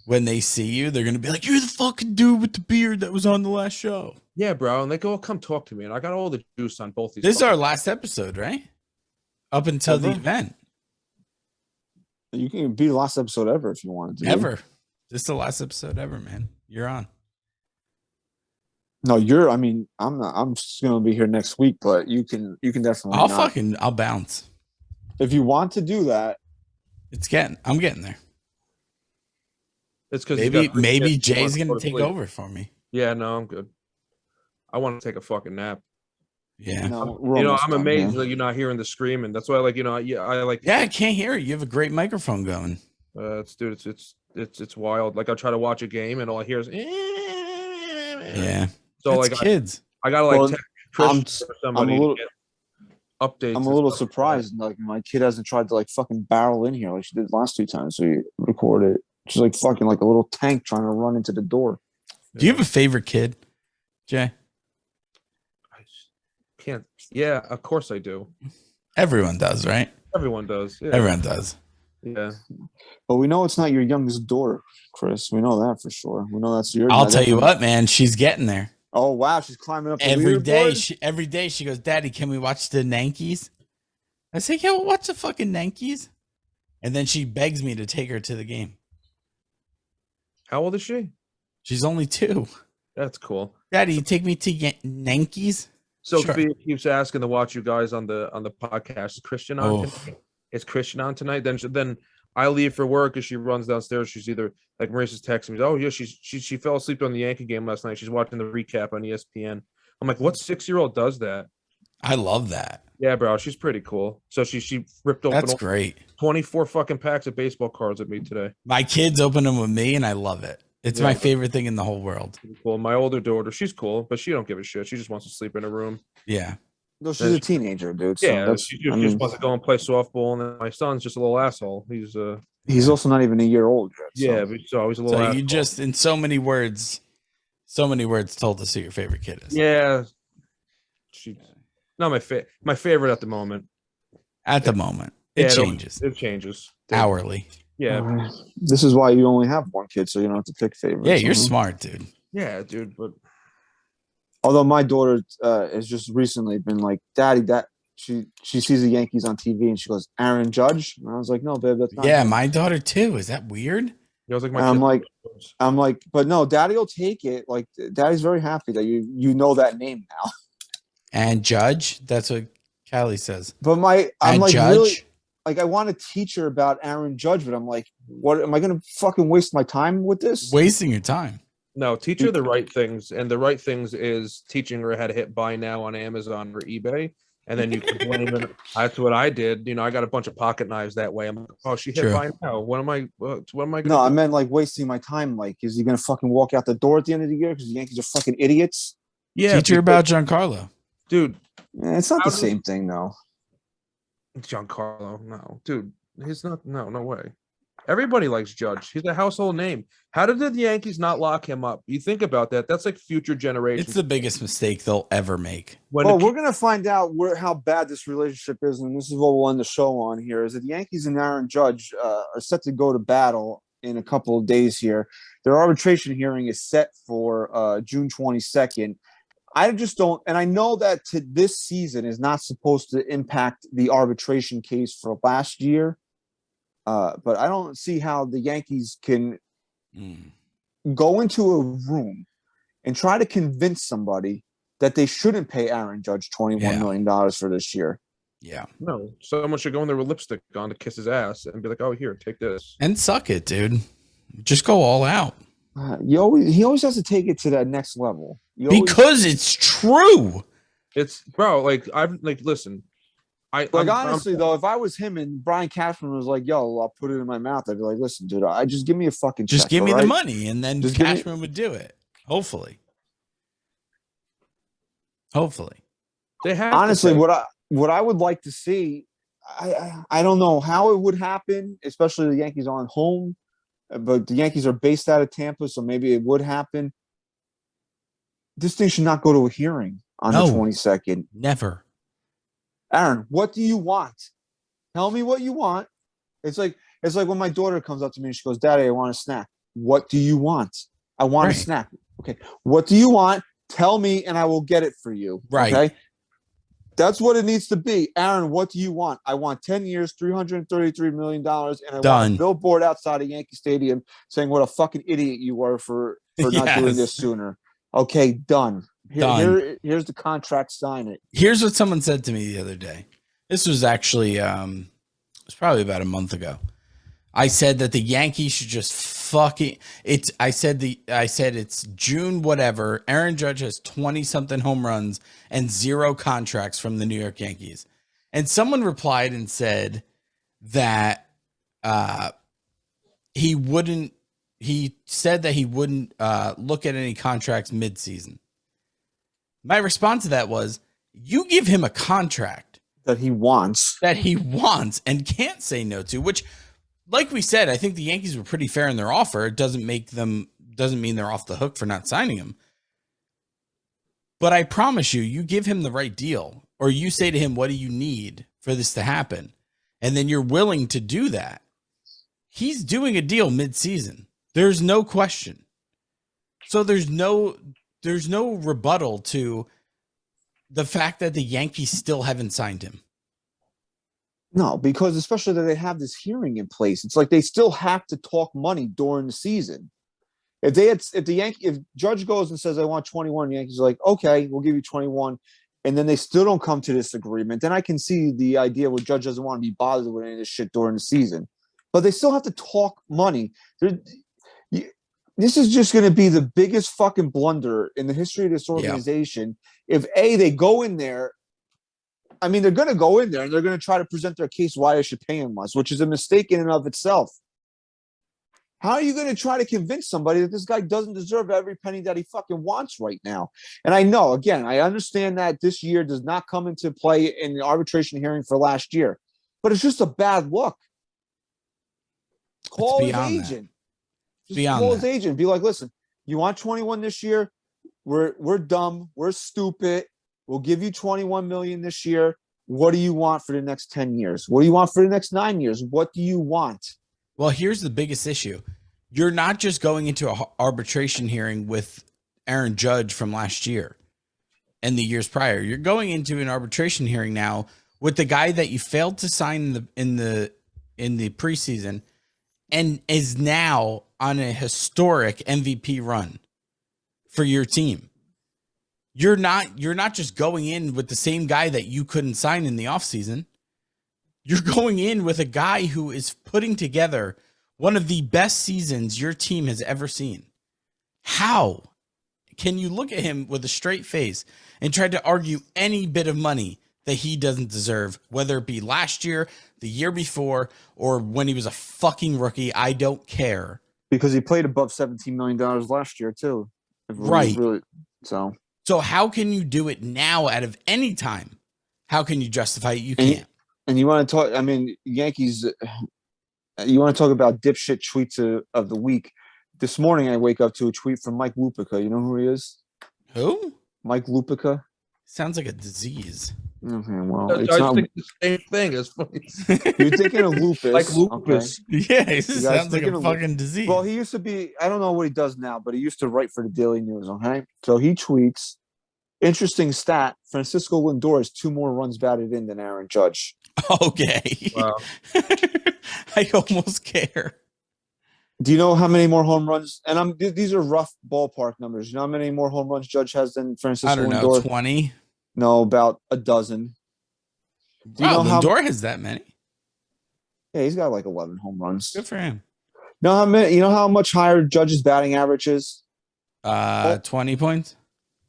When they see you, they're going to be like, "You're the fucking dude with the beard that was on the last show." Yeah, bro, and they go, "Come talk to me," and I got all the juice on both these. This is fucking- our last episode, right? Up until the Ever? event. You can be the last episode ever if you wanted to. Ever. This is the last episode ever, man. You're on. No, you're. I mean, I'm not. I'm just gonna be here next week, but you can definitely. I'll bounce. If you want to do that, I'm getting there. It's because Maybe Jay's going to take over for me. Yeah, no, I'm good. I want to take a fucking nap. Yeah. no, we're almost I'm done, amazed man. that you're not hearing the screaming. That's why, like, I like. Yeah, I can't hear you. You have a great microphone going. It's wild. Like, I try to watch a game and all I hear is. Yeah. So That's like, kids. I gotta like Well, text Chris I'm- or somebody I'm a little- to get updates. I'm a and little stuff. surprised. Like my kid hasn't tried to like fucking barrel in here like she did the last 2 times we recorded. She's like fucking like a little tank trying to run into the door. Do you have a favorite kid, Jay? I just can't. Yeah, of course I do. Everyone does, right? Everyone does. Yeah. Everyone does. Yeah. But we know it's not your youngest daughter, Chris. We know that for sure. We know that's your. I'll tell you what, man. She's getting there. Oh wow, she's climbing up the Every day. leaderboard? Every day she goes, "Daddy, can we watch the Yankees?" I say, "Yeah, we'll watch the fucking Yankees." And then she begs me to take her to the game. How old is she? She's only 2. That's cool. Daddy, you take me to Yankees? So Sure. Fia keeps asking to watch you guys on the podcast. Is Christian on Oh. tonight? Is Christian on tonight? Then I leave for work as she runs downstairs. She's either like Marissa's texting me. Oh yeah, she fell asleep on the Yankee game last night. She's watching the recap on ESPN. I'm like, what 6-year-old does that? I love that. Yeah, bro, she's pretty cool. So she ripped open That's great. 24 fucking packs of baseball cards with me today. My kids open them with me, and I love it. It's Yeah. my favorite thing in the whole world. Cool. My older daughter, she's cool, but she don't give a shit. She just wants to sleep in her room. Yeah. No, she's a teenager, dude. So Yeah, that's, she just wants to go and play softball, and then my son's just a little asshole. he's also not even a year old yet. So. Yeah, but he's always a little. So asshole. you just, in so many words, told us who your favorite kid is. Yeah, she's not my favorite at the moment. At the moment, it changes It changes hourly. Yeah, This is why you only have one kid, so you don't have to pick favorites. Yeah, you're smart, dude. yeah, dude. But Although my daughter has just recently been like, "Daddy, that she sees the Yankees on TV and she goes, Aaron Judge," and I was like, "No, babe, that's not." Yeah, him." my daughter too. Is that weird? it was like And I'm like, but no, Daddy will take it. Like, Daddy's very happy that you know that name now. And Judge, that's what Callie says. But I'm And like Judge, really like I want to teach her about Aaron Judge, but I'm like, what am I going to fucking waste my time with this? wasting your time. no, teach her the right things, and the right things is teaching her how to hit buy now on Amazon or eBay, and then you can blame it. That's what I did. I got a bunch of pocket knives that way. I'm like, oh, she hit True. buy now. What am I? What am I? No, Gonna I do? meant like wasting my time. Like, is he going to fucking walk out the door at the end of the year because the Yankees are fucking idiots? Yeah, Teach her about Giancarlo. dude. It's not How the does- same thing, though. Giancarlo, no, dude. He's not. No way. Everybody likes Judge. He's a household name. How did the Yankees not lock him up? You think about that. That's like future generations. It's the biggest mistake they'll ever make. When Well, the we're going to find out how bad this relationship is, and this is what we'll end the show on here, is that the Yankees and Aaron Judge are set to go to battle in a couple of days here. Their arbitration hearing is set for June 22nd. I just don't, and I know that this season is not supposed to impact the arbitration case for last year, but I don't see how the Yankees can go into a room and try to convince somebody that they shouldn't pay Aaron Judge $21 million for this year. Yeah. No, someone should go in there with lipstick on to kiss his ass and be like, "Oh, here, take this." And suck it, dude. Just go all out. He always has to take it to that next level. Because it's true. It's bro, like listen. Honestly though, if I was him and Brian Cashman was like, "Yo, I'll put it in my mouth," I'd be like, "Listen, dude, I just give me a fucking Just check, give me all the right? money, and then Just give me- Cashman would do it. Hopefully. They have Honestly, to what I would like to see, I don't know how it would happen, especially the Yankees aren't home, but the Yankees are based out of Tampa, so maybe it would happen. This thing should not go to a hearing on the 22nd. Never. Aaron, what do you want? Tell me what you want. It's like when my daughter comes up to me and she goes, "Daddy, I want a snack." What do you want? I want a snack. Okay. What do you want? Tell me and I will get it for you. Right. Okay. That's what it needs to be. Aaron, what do you want? I want 10 years, $333 million, and I want a billboard outside of Yankee Stadium saying what a fucking idiot you were for not doing this sooner. Okay, done. Here's the contract, sign it. Here's what someone said to me the other day. This was actually it was probably about a month ago. I said that the Yankees should just fucking I said it's June whatever. Aaron Judge has 20-something home runs and 0 contracts from the New York Yankees. And someone replied and said that he said that he wouldn't look at any contracts midseason. My response to that was, you give him a contract that he wants and can't say no to, which, like we said, I think the Yankees were pretty fair in their offer. It doesn't mean they're off the hook for not signing him. But I promise you give him the right deal, or you say to him, "What do you need for this to happen?" And then you're willing to do that. He's doing a deal midseason. There's no question. So there's no rebuttal to the fact that the Yankees still haven't signed him. No, because especially that they have this hearing in place. It's like they still have to talk money during the season. If Judge goes and says, "I want 21," the Yankees are like, "Okay, we'll give you 21." and then they still don't come to this agreement, then I can see the idea where Judge doesn't want to be bothered with any of this shit during the season. But they still have to talk money. This is just going to be the biggest fucking blunder in the history of this organization. If they go in there, I mean, they're going to go in there and they're going to try to present their case why they should pay him less, which is a mistake in and of itself. How are you going to try to convince somebody that this guy doesn't deserve every penny that he fucking wants right now? And I know, again, I understand that this year does not come into play in the arbitration hearing for last year, but it's just a bad look. Call his agent. Just call his agent. Be like, listen, you want 21 this year? We're dumb. We're stupid. We'll give you 21 million this year. What do you want for the next 10 years? What do you want for the next 9 years? What do you want? Well, here's the biggest issue. You're not just going into an arbitration hearing with Aaron Judge from last year and the years prior. You're going into an arbitration hearing now with the guy that you failed to sign in the preseason and is now on a historic MVP run for your team. You're not just going in with the same guy that you couldn't sign in the offseason. You're going in with a guy who is putting together one of the best seasons your team has ever seen. How can you look at him with a straight face and try to argue any bit of money that he doesn't deserve, whether it be last year, the year before, or when he was a fucking rookie? I don't care. Because he played above $17 million last year, too. Right. So how can you do it now out of any time? How can you justify it? You can't. And you want to talk, I mean, Yankees, you want to talk about dipshit tweets of the week. This morning, I wake up to a tweet from Mike Lupica. You know who he is? Who? Mike Lupica. Sounds like a disease. Okay, well, I think the same thing. It's funny. You're thinking of lupus. Like lupus. Okay. Yeah, it sounds like a fucking disease. Well, he used to be, I don't know what he does now, but he used to write for the Daily News, okay? So he tweets, interesting stat, Francisco Lindor has 2 more runs batted in than Aaron Judge. Okay. Wow. I almost care. Do you know how many more home runs? And these are rough ballpark numbers. You know how many more home runs Judge has than Francisco Lindor? I don't know, 20? No, about a dozen. Do you know Lindor has that many? Yeah, he's got like 11 home runs. Good for him. Know how many? You know how much higher Judge's batting average is? 20 points.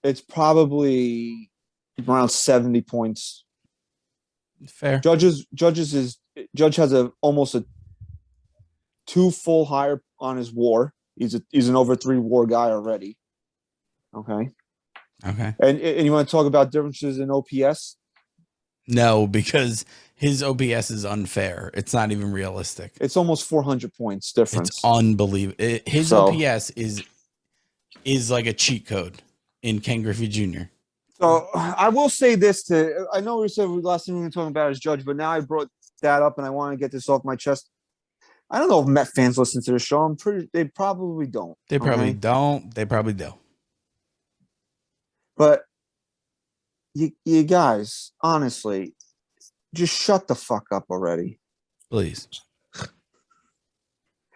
It's probably around 70 points. Fair. Judge has almost a 2 full higher on his WAR. He's an over 3 WAR guy already. Okay. And you want to talk about differences in OPS? No, because his OPS is unfair. It's not even realistic. It's almost 400 points difference. It's unbelievable. His OPS is like a cheat code in Ken Griffey Jr. So I will say this I know we said last thing we were talking about is Judge, but now I brought that up and I want to get this off my chest. I don't know if Met fans listen to the show. They probably don't. They probably don't. They probably do. But you guys, honestly, just shut the fuck up already. Please.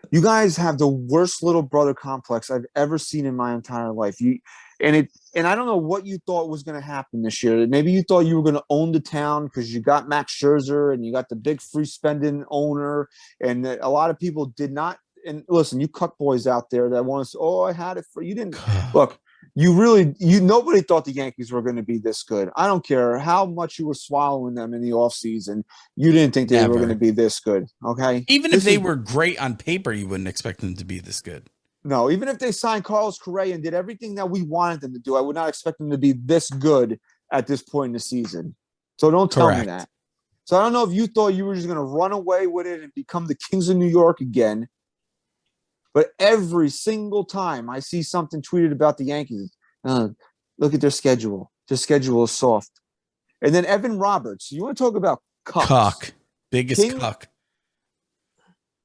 You guys have the worst little brother complex I've ever seen in my entire life. And I don't know what you thought was going to happen this year. Maybe you thought you were going to own the town because you got Max Scherzer and you got the big free spending owner. And a lot of people did not. And listen, you cuck boys out there that want to say, "Oh, I had it for you." Didn't look. Nobody thought the Yankees were going to be this good. I don't care how much you were swallowing them in the offseason. You didn't think they were going to be this good. Okay. Even if they were great on paper, you wouldn't expect them to be this good. No, even if they signed Carlos Correa and did everything that we wanted them to do, I would not expect them to be this good at this point in the season. So don't tell me that. So I don't know if you thought you were just going to run away with it and become the Kings of New York again. But every single time I see something tweeted about the Yankees, look at their schedule. Their schedule is soft. And then Evan Roberts. You want to talk about cucks? Biggest cuck.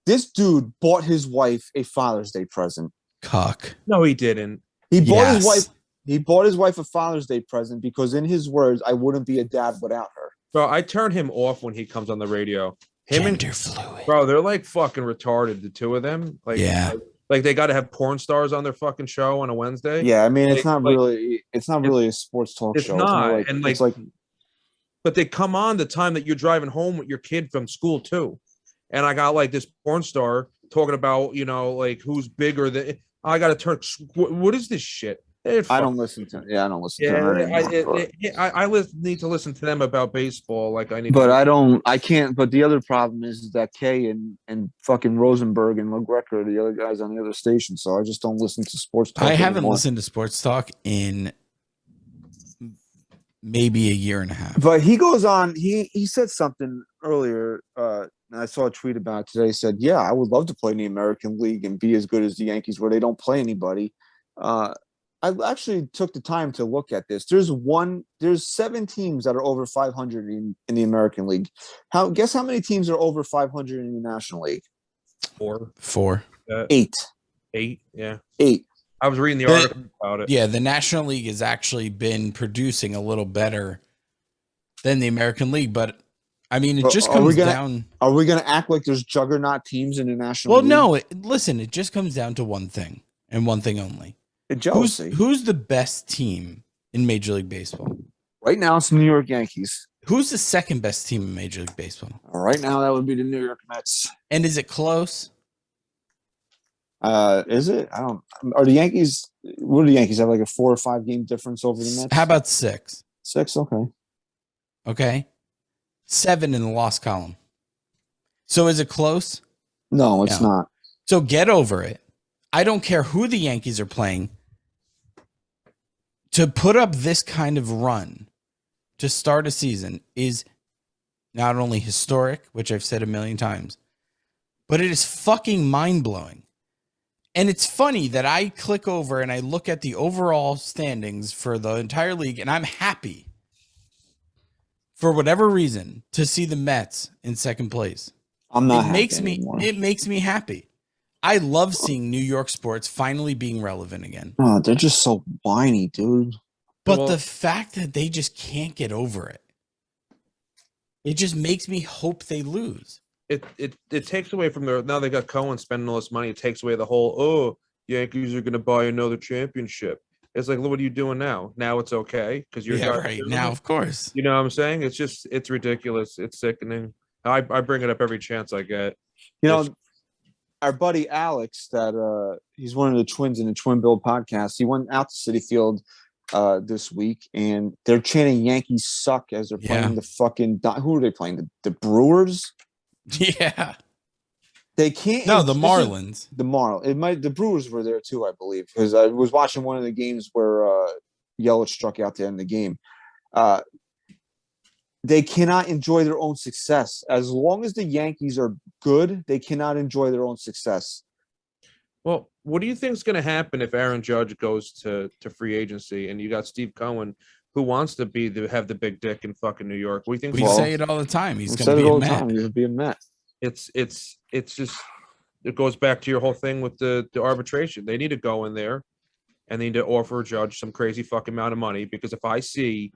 This dude bought his wife a Father's Day present. Cuck. No, he didn't. He bought his wife a Father's Day present because, in his words, I wouldn't be a dad without her. Bro, I turn him off when he comes on the radio. Gender fluid. Bro, they're like fucking retarded, the two of them. Like, yeah. Like they got to have porn stars on their fucking show on a Wednesday. Yeah, I mean, it's Like, not really a sports talk it's show. not. It's more And it's like but they come on the time that you're driving home with your kid from school too. And I got like this porn star talking about, like who's bigger than I got to turn. What is this shit? I don't listen to. Yeah, I don't listen to them anymore. I need to listen to them about baseball. Like I need, but I don't. I can't. But the other problem is that Kay and fucking Rosenberg and LaGreca are the other guys on the other station. So I just don't listen to sports talk. I haven't anymore. listened to sports talk in maybe a year and a half. But he goes on. He said something earlier. And I saw a tweet about it today. He said, "Yeah, I would love to play in the American League and be as good as the Yankees, where they don't play anybody." I actually took the time to look at this. There's 7 teams that are over 500 in the American League. Guess how many teams are over 500 in the National League? 4. 8. 8. Yeah. 8. I was reading the article about it. Yeah, the National League has actually been producing a little better than the American League, but I mean, it just comes down. Are we going to act like there's juggernaut teams in the National League? Well, no. Listen, it just comes down to one thing and one thing only. Jealousy. Who's the best team in Major League Baseball? Right now, it's the New York Yankees. Who's the second best team in Major League Baseball? Right now, that would be the New York Mets. And is it close? Is it? I don't. Are the Yankees? What do the Yankees have? Like a 4 or 5 game difference over the Mets? How about 6? 6. Okay. Okay. 7 in the loss column. So is it close? No, it's not. So get over it. I don't care who the Yankees are playing. To put up this kind of run to start a season is not only historic, which I've said a million times, but it is fucking mind-blowing. And it's funny that I click over and I look at the overall standings for the entire league, and I'm happy, for whatever reason, to see the Mets in second place. I'm not. It makes me happy. I love seeing New York sports finally being relevant again. Oh, they're just so whiny, dude. But the fact that they just can't get over it, it just makes me hope they lose. It takes away from now they got Cohen spending all this money. It takes away the whole, Yankees are going to buy another championship. It's like, look, what are you doing now? Now it's okay because you're right now, of course. You know what I'm saying? It's ridiculous. It's sickening. I bring it up every chance I get. Our buddy Alex, that he's one of the twins in the Twin Build podcast. He went out to Citi Field this week, and they're chanting "Yankees suck" as they're playing the fucking. Who are they playing? The Brewers. Yeah, they can't. No, the Marlins. The Brewers were there too, I believe, because I was watching one of the games where Yelich struck out to end the game. They cannot enjoy their own success. As long as the Yankees are good, they cannot enjoy their own success. Well, what do you think is going to happen if Aaron Judge goes to free agency and you got Steve Cohen, who wants to have the big dick in fucking New York? What do you think? We say it all the time. He's going to be a Met. He's going to be a Met. It's just, it goes back to your whole thing with the arbitration. They need to go in there and they need to offer Judge some crazy fucking amount of money, because if I see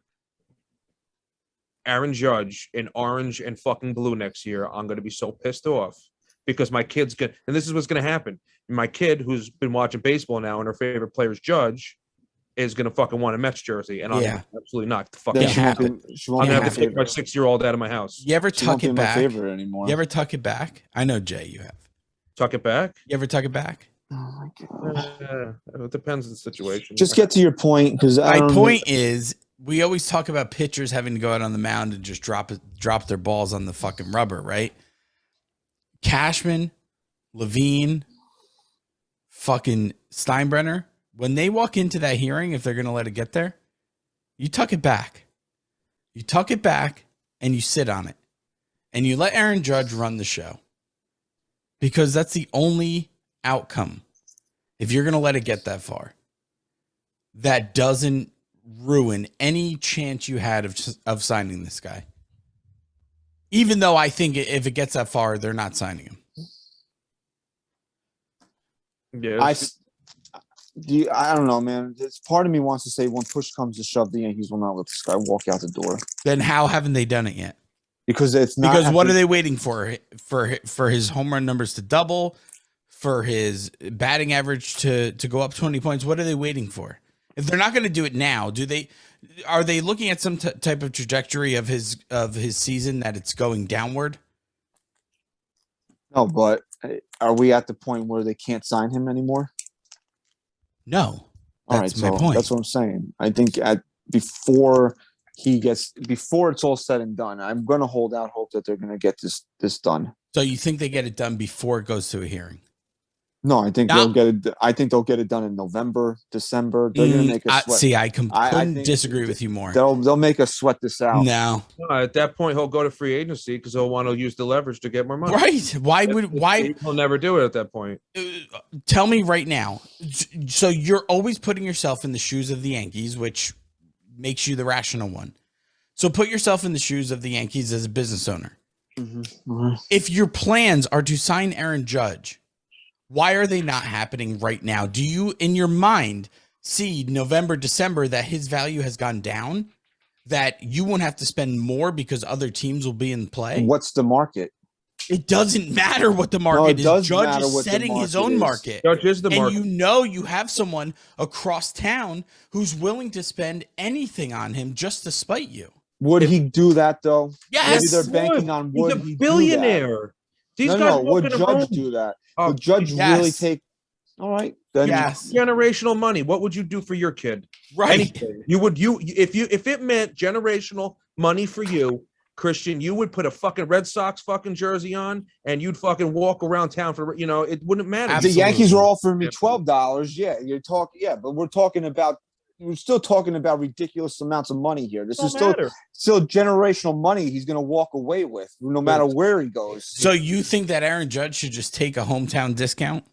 Aaron Judge in orange and fucking blue next year, I'm going to be so pissed off, because my kid's going to, and this is what's going to happen. My kid, who's been watching baseball now and her favorite player is Judge, is going to fucking want a Mets jersey. And I'm absolutely not. I'm going to have to take my 6-year-old out of my house. You ever tuck it back? Anymore. You ever tuck it back? I know, Jay, you have. Tuck it back? You ever tuck it back? Oh my God. It depends on the situation. Just get to your point, because my point is, we always talk about pitchers having to go out on the mound and just drop their balls on the fucking rubber, right? Cashman, Levine, fucking Steinbrenner, when they walk into that hearing, if they're going to let it get there, you tuck it back. You tuck it back and you sit on it. And you let Aaron Judge run the show. Because that's the only outcome, if you're going to let it get that far, that doesn't ruin any chance you had of signing this guy. Even though I think if it gets that far, they're not signing him. Yeah, I don't know, man. Part of me wants to say when push comes to shove, the Yankees will not let this guy walk out the door. Then how haven't they done it yet? Because it's not. Because what are they waiting for? For his home run numbers to double, for his batting average to go up 20 points? What are they waiting for? If they're not going to do it now, are they looking at some type of trajectory of his season that it's going downward? No, but are we at the point where they can't sign him anymore? No. That's my point. That's what I'm saying. I think before it's all said and done, I'm going to hold out hope that they're going to get this done. So you think they get it done before it goes to a hearing? No, I think they'll get it. I think they'll get it done in November, December. They're going to make us sweat. See, I couldn't disagree with you more. They'll make us sweat this out. No, at that point he'll go to free agency because he'll want to use the leverage to get more money. Right? Why? He'll never do it at that point. Tell me right now. So you're always putting yourself in the shoes of the Yankees, which makes you the rational one. So put yourself in the shoes of the Yankees as a business owner. Mm-hmm. If your plans are to sign Aaron Judge, why are they not happening right now? Do you, in your mind, see November, December that his value has gone down, that you won't have to spend more because other teams will be in play? What's the market? It doesn't matter what the market is. Judge is setting his own market. Judge is the market. And you have someone across town who's willing to spend anything on him just to spite you. Would he do that though? Yes. Maybe they're banking on would He's a billionaire. These guys would Judge do that? Would Judge really take? All right, then generational money. What would you do for your kid? Right. Anything. If it meant generational money for you, Christian, you would put a fucking Red Sox fucking jersey on and you'd fucking walk around town for, it wouldn't matter. Absolutely. The Yankees are offering me $12. Yeah, but we're still talking about ridiculous amounts of money here. This is still generational money he's going to walk away with no matter where he goes. So you think that Aaron Judge should just take a hometown discount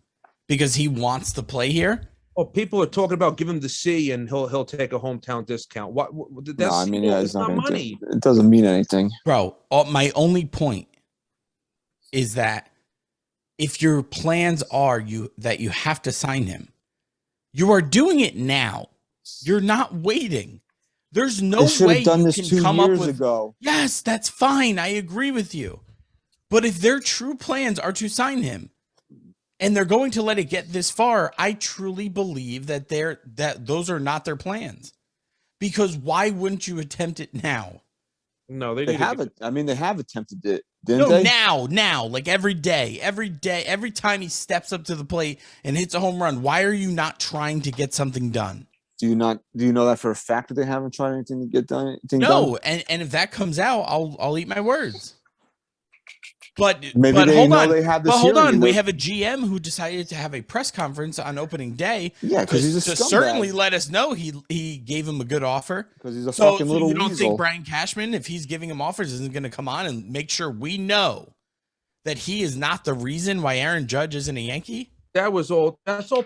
because he wants to play here? Oh, people are talking about give him the C and he'll take a hometown discount. What that's it's not money. It doesn't mean anything. Bro, my only point is that if your plans are that you have to sign him, you are doing it now. You're not waiting. There's no way you done this can 2 come up years with. Ago. Yes, that's fine. I agree with you. But if their true plans are to sign him, and they're going to let it get this far, I truly believe that those are not their plans. Because why wouldn't you attempt it now? No, they have it. I mean, they have attempted it. Didn't they? Now, like every day, every time he steps up to the plate and hits a home run. Why are you not trying to get something done? Do you know that for a fact that they haven't tried anything to get done? No, and if that comes out, I'll eat my words. But maybe hold on. They have this hold on. We have a GM who decided to have a press conference on opening day. Yeah, because he's a scumbag. Certainly let us know he gave him a good offer. Because he's a fucking little you don't weasel. think Brian Cashman, if he's giving him offers, isn't going to come on and make sure we know that he is not the reason why Aaron Judge isn't a Yankee? That's all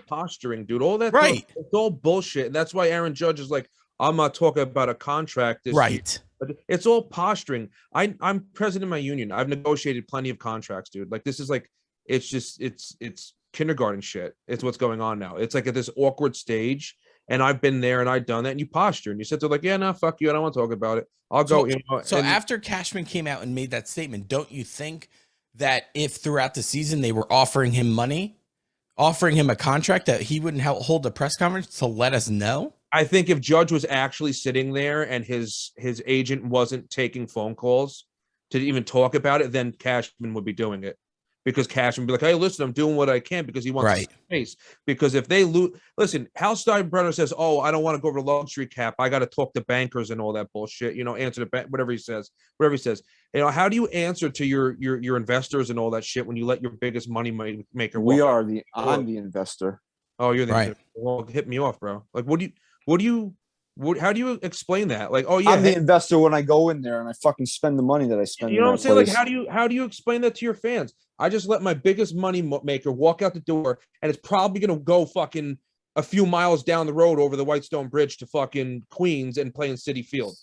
posturing, dude. All that it's all bullshit. And that's why Aaron Judge is like, I'm not talking about a contract this year. But it's all posturing. I'm president of my union. I've negotiated plenty of contracts, dude. Like this is like it's kindergarten shit. It's what's going on now. It's like at this awkward stage, and I've been there and I've done that. And you posture and you sit there like, yeah, no, fuck you. I don't want to talk about it. I'll go. So after Cashman came out and made that statement, don't you think that if throughout the season they were offering him money, offering him a contract, that he wouldn't hold a press conference to let us know? I think if Judge was actually sitting there and his agent wasn't taking phone calls to even talk about it, then Cashman would be doing it. Because Cashman would be like, hey, listen, I'm doing what I can because he wants space. Because if they listen, Hal Steinbrenner says, oh, I don't want to go over the luxury cap. I got to talk to bankers and all that bullshit. Answer the bank, whatever he says. How do you answer to your investors and all that shit when you let your biggest money maker walk? I'm the investor. Oh, you're the investor. Well, hit me off, bro. Like, how do you explain that? Like, oh yeah, I'm the investor when I go in there and I fucking spend the money that I spend. You know what I'm saying? Like, how do you explain that to your fans? I just let my biggest money maker walk out the door, and it's probably gonna go fucking a few miles down the road over the Whitestone Bridge to fucking Queens and play in Citi Field.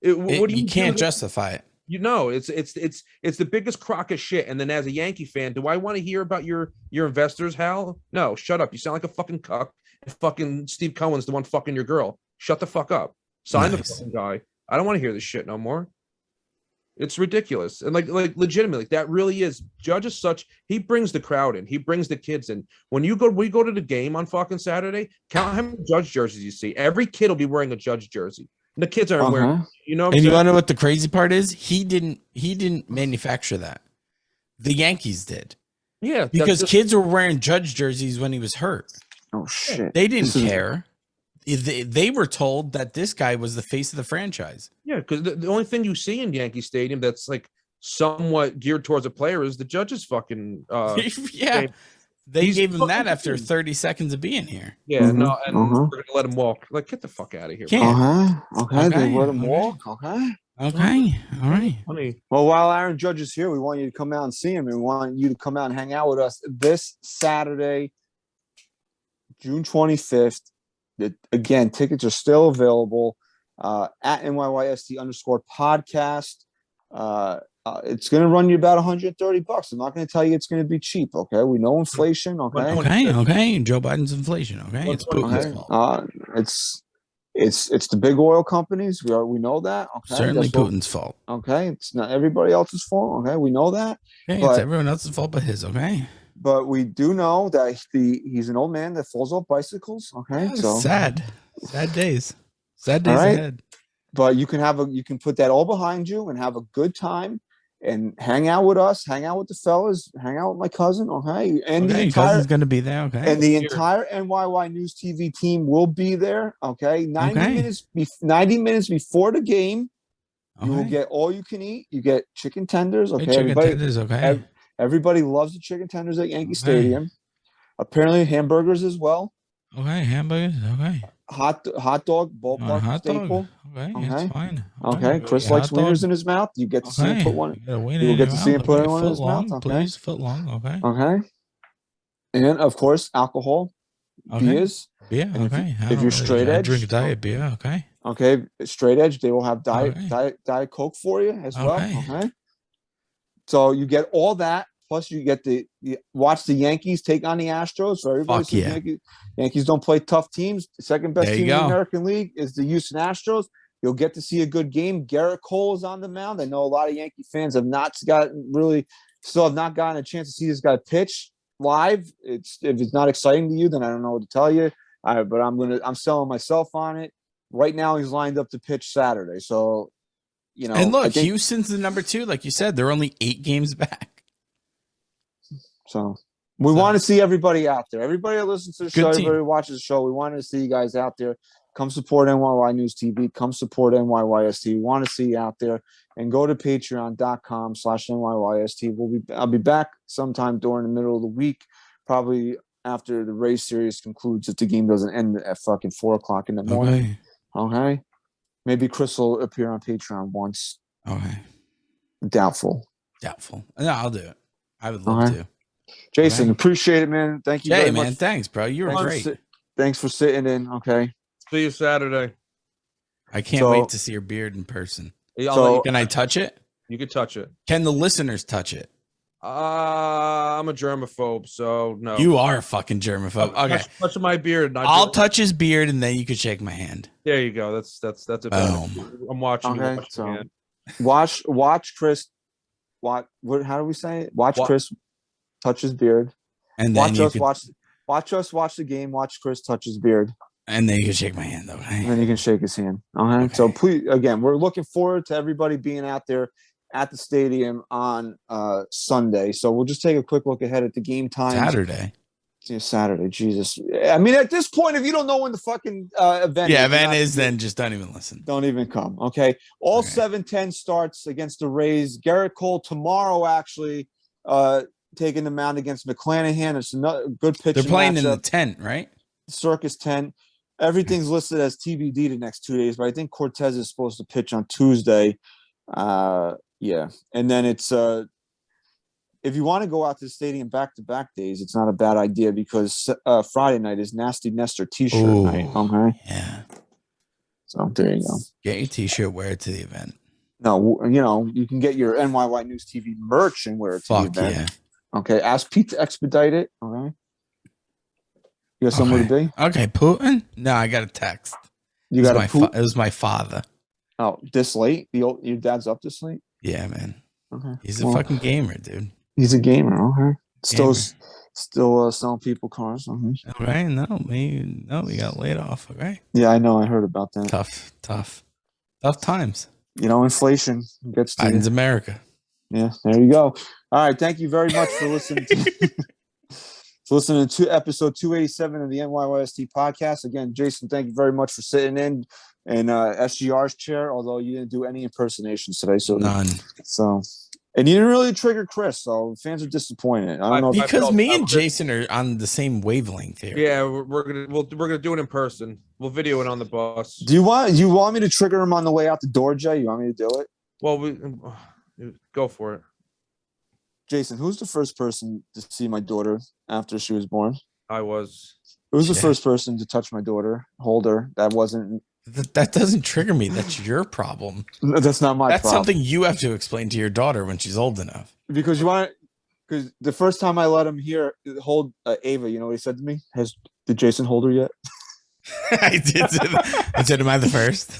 You can't justify it. It's the biggest crock of shit. And then as a Yankee fan, do I want to hear about your investors, Hal? No, shut up. You sound like a fucking cuck. Fucking Steve Cohen's the one fucking your girl. Shut the fuck up. Sign the fucking guy. I don't want to hear this shit no more. It's ridiculous. And like legitimately, that really is. Judge is such, he brings the crowd in. He brings the kids in. When we go to the game on fucking Saturday, count how many Judge jerseys you see. Every kid will be wearing a Judge jersey. And the kids aren't wearing, you know what I'm And saying? you want to know what the crazy part is? He didn't manufacture that. The Yankees did. Yeah. Because kids were wearing Judge jerseys when he was hurt. Oh shit! They didn't care. They were told that this guy was the face of the franchise. Yeah, because the only thing you see in Yankee Stadium that's like somewhat geared towards a player is the Judge's fucking yeah. game. They gave him that after 30 seconds of being here. Yeah, no, and we're gonna let him walk. Like, get the fuck out of here. Can't. Okay, they let him walk. Okay. Okay. All right. Honey. Well, while Aaron Judge is here, we want you to come out and see him, and we want you to come out and hang out with us this Saturday, June 25th. Again, tickets are still available at NYYST_podcast. It's going to run you about $130. I'm not going to tell you it's going to be cheap. Okay, we know inflation. Okay. Okay. Joe Biden's inflation. Okay, it's Putin's fault. It's the big oil companies. We know that. Okay, Certainly Putin's fault. Okay, it's not everybody else's fault. Okay, we know that. Okay, it's everyone else's fault but his. Okay. But we do know that he's an old man that falls off bicycles. Okay, so sad days ahead. But you can put that all behind you and have a good time and hang out with us, hang out with the fellas, hang out with my cousin. Okay, and the entire cousin's gonna be there. Okay, and the entire NYY News TV team will be there. Okay, 90 minutes before the game, you will get all you can eat. You get chicken tenders. Okay, Everybody loves the chicken tenders at Yankee Stadium. Apparently hamburgers as well. Okay, hamburgers. Okay. Hot dog, ballpark staple. Okay, that's fine. Okay, Chris likes wieners in his mouth. You get to see him put one. You'll get to see him put one in his mouth. Okay, please, foot long. Okay. Okay. And of course, alcohol, beers. Beer. Okay. If you're straight edge, drink diet beer. Okay. Okay, straight edge. They will have diet Coke for you as well. Okay. So you get all that. Plus, you get watch the Yankees take on the Astros. So everybody says Yankees don't play tough teams. The second best team in the American League is the Houston Astros. You'll get to see a good game. Gerrit Cole is on the mound. I know a lot of Yankee fans have not gotten a chance to see this guy pitch live. If it's not exciting to you, then I don't know what to tell you. But I'm selling myself on it. Right now, he's lined up to pitch Saturday. So, and look, Houston's the number 2. Like you said, they're only 8 games back. So we want to see everybody out there. Everybody that listens to the show, everybody watches the show. We wanted to see you guys out there. Come support NYY News TV. Come support NYYST. We want to see you out there. And go to patreon.com/NYYST. I'll be back sometime during the middle of the week, probably after the Rays series concludes, if the game doesn't end at fucking 4:00 in the morning. Okay. Maybe Chris will appear on Patreon once. Okay. Doubtful. No, I'll do it. I would love to. Jason, appreciate it, man. Thank you very much. Thanks, bro. You were great. Thanks for sitting in. Okay. See you Saturday. I can't wait to see your beard in person. Can I touch it? You can touch it. Can the listeners touch it? I'm a germaphobe, so no. You are a fucking germaphobe. Okay. Touch my beard. I'll touch his beard, and then you can shake my hand. There you go. That's a boom. I'm watching. Okay. Watch Chris. How do we say it? Watch Chris touch his beard, and then watch us watch the game. Watch Chris touch his beard, and then you can shake my hand. Okay, and then you can shake his hand. Okay. So please, again, we're looking forward to everybody being out there at the stadium on Sunday. So we'll just take a quick look ahead at the game time. Saturday. Jesus. I mean, at this point, if you don't know when the fucking event is, then just don't even listen. Don't even come. Okay. All 7-10 starts against the Rays. Gerrit Cole tomorrow, actually, taking the mound against McClanahan. It's another good pitch. They're playing in the tent, right? Circus tent. Everything's listed as TBD the next 2 days, but I think Cortez is supposed to pitch on Tuesday. Yeah. And then it's if you want to go out to the stadium back-to-back days, it's not a bad idea because Friday night is Nasty Nestor T-shirt night. Okay. Yeah. So there you go. Get your T-shirt, wear it to the event. No, you can get your NYY News TV merch and wear it to the event. Yeah. Okay. Ask Pete to expedite it. All right. You got somewhere to be? Okay. Putin? No, I got a text. You got it was my father. Oh, this late? Your dad's up this late? Yeah, man. Okay. He's a fucking gamer, dude. He's a gamer. Okay. Gamer. Still selling people cars. Okay. All right. No, we got laid off. Okay. Yeah, I know. I heard about that. Tough times. You know, inflation gets to Biden's you. America. Yeah, there you go. All right. Thank you very much for listening to episode 287 of the NYYST podcast. Again, Jason, thank you very much for sitting in SGR's chair, although you didn't do any impersonations today. So None. And you didn't really trigger Chris, so fans are disappointed. I don't know because me and Jason are on the same wavelength here. Yeah, we're gonna do it in person. We'll video it on the bus. Do you want me to trigger him on the way out the door, Jay? You want me to do it? Well, go for it. Jason, who's the first person to see my daughter after she was born? I was. Who's the first person to touch my daughter, hold her? That wasn't. That doesn't trigger me. That's your problem. No, that's not my problem. That's something you have to explain to your daughter when she's old enough. Because the first time I let him hold Ava, you know what he said to me? Did Jason hold her yet? I did. I said, "Am I the first?"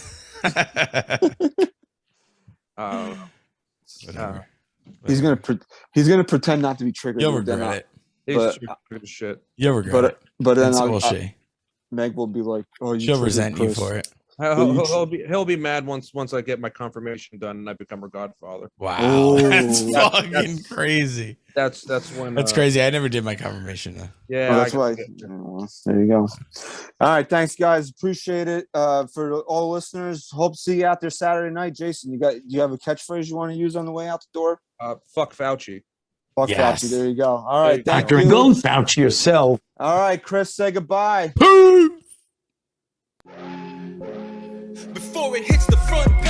Whatever. He's gonna pretend not to be triggered. You'll regret it. He's triggered shit. You'll regret it. But then so will she. Meg will be like, "Oh, she'll resent you for it." He'll be mad once I get my confirmation done and I become her godfather. Wow, that's fucking crazy. That's when that's crazy. I never did my confirmation though. Yeah, that's why. There you go. All right, thanks guys. Appreciate it. For all the listeners, hope to see you out there Saturday night. Jason, do you have a catchphrase you want to use on the way out the door? Fuck Fauci. Fuck Fauci. There you go. All right, Dr. Go Fauci yourself. All right, Chris, say goodbye. Before it hits the front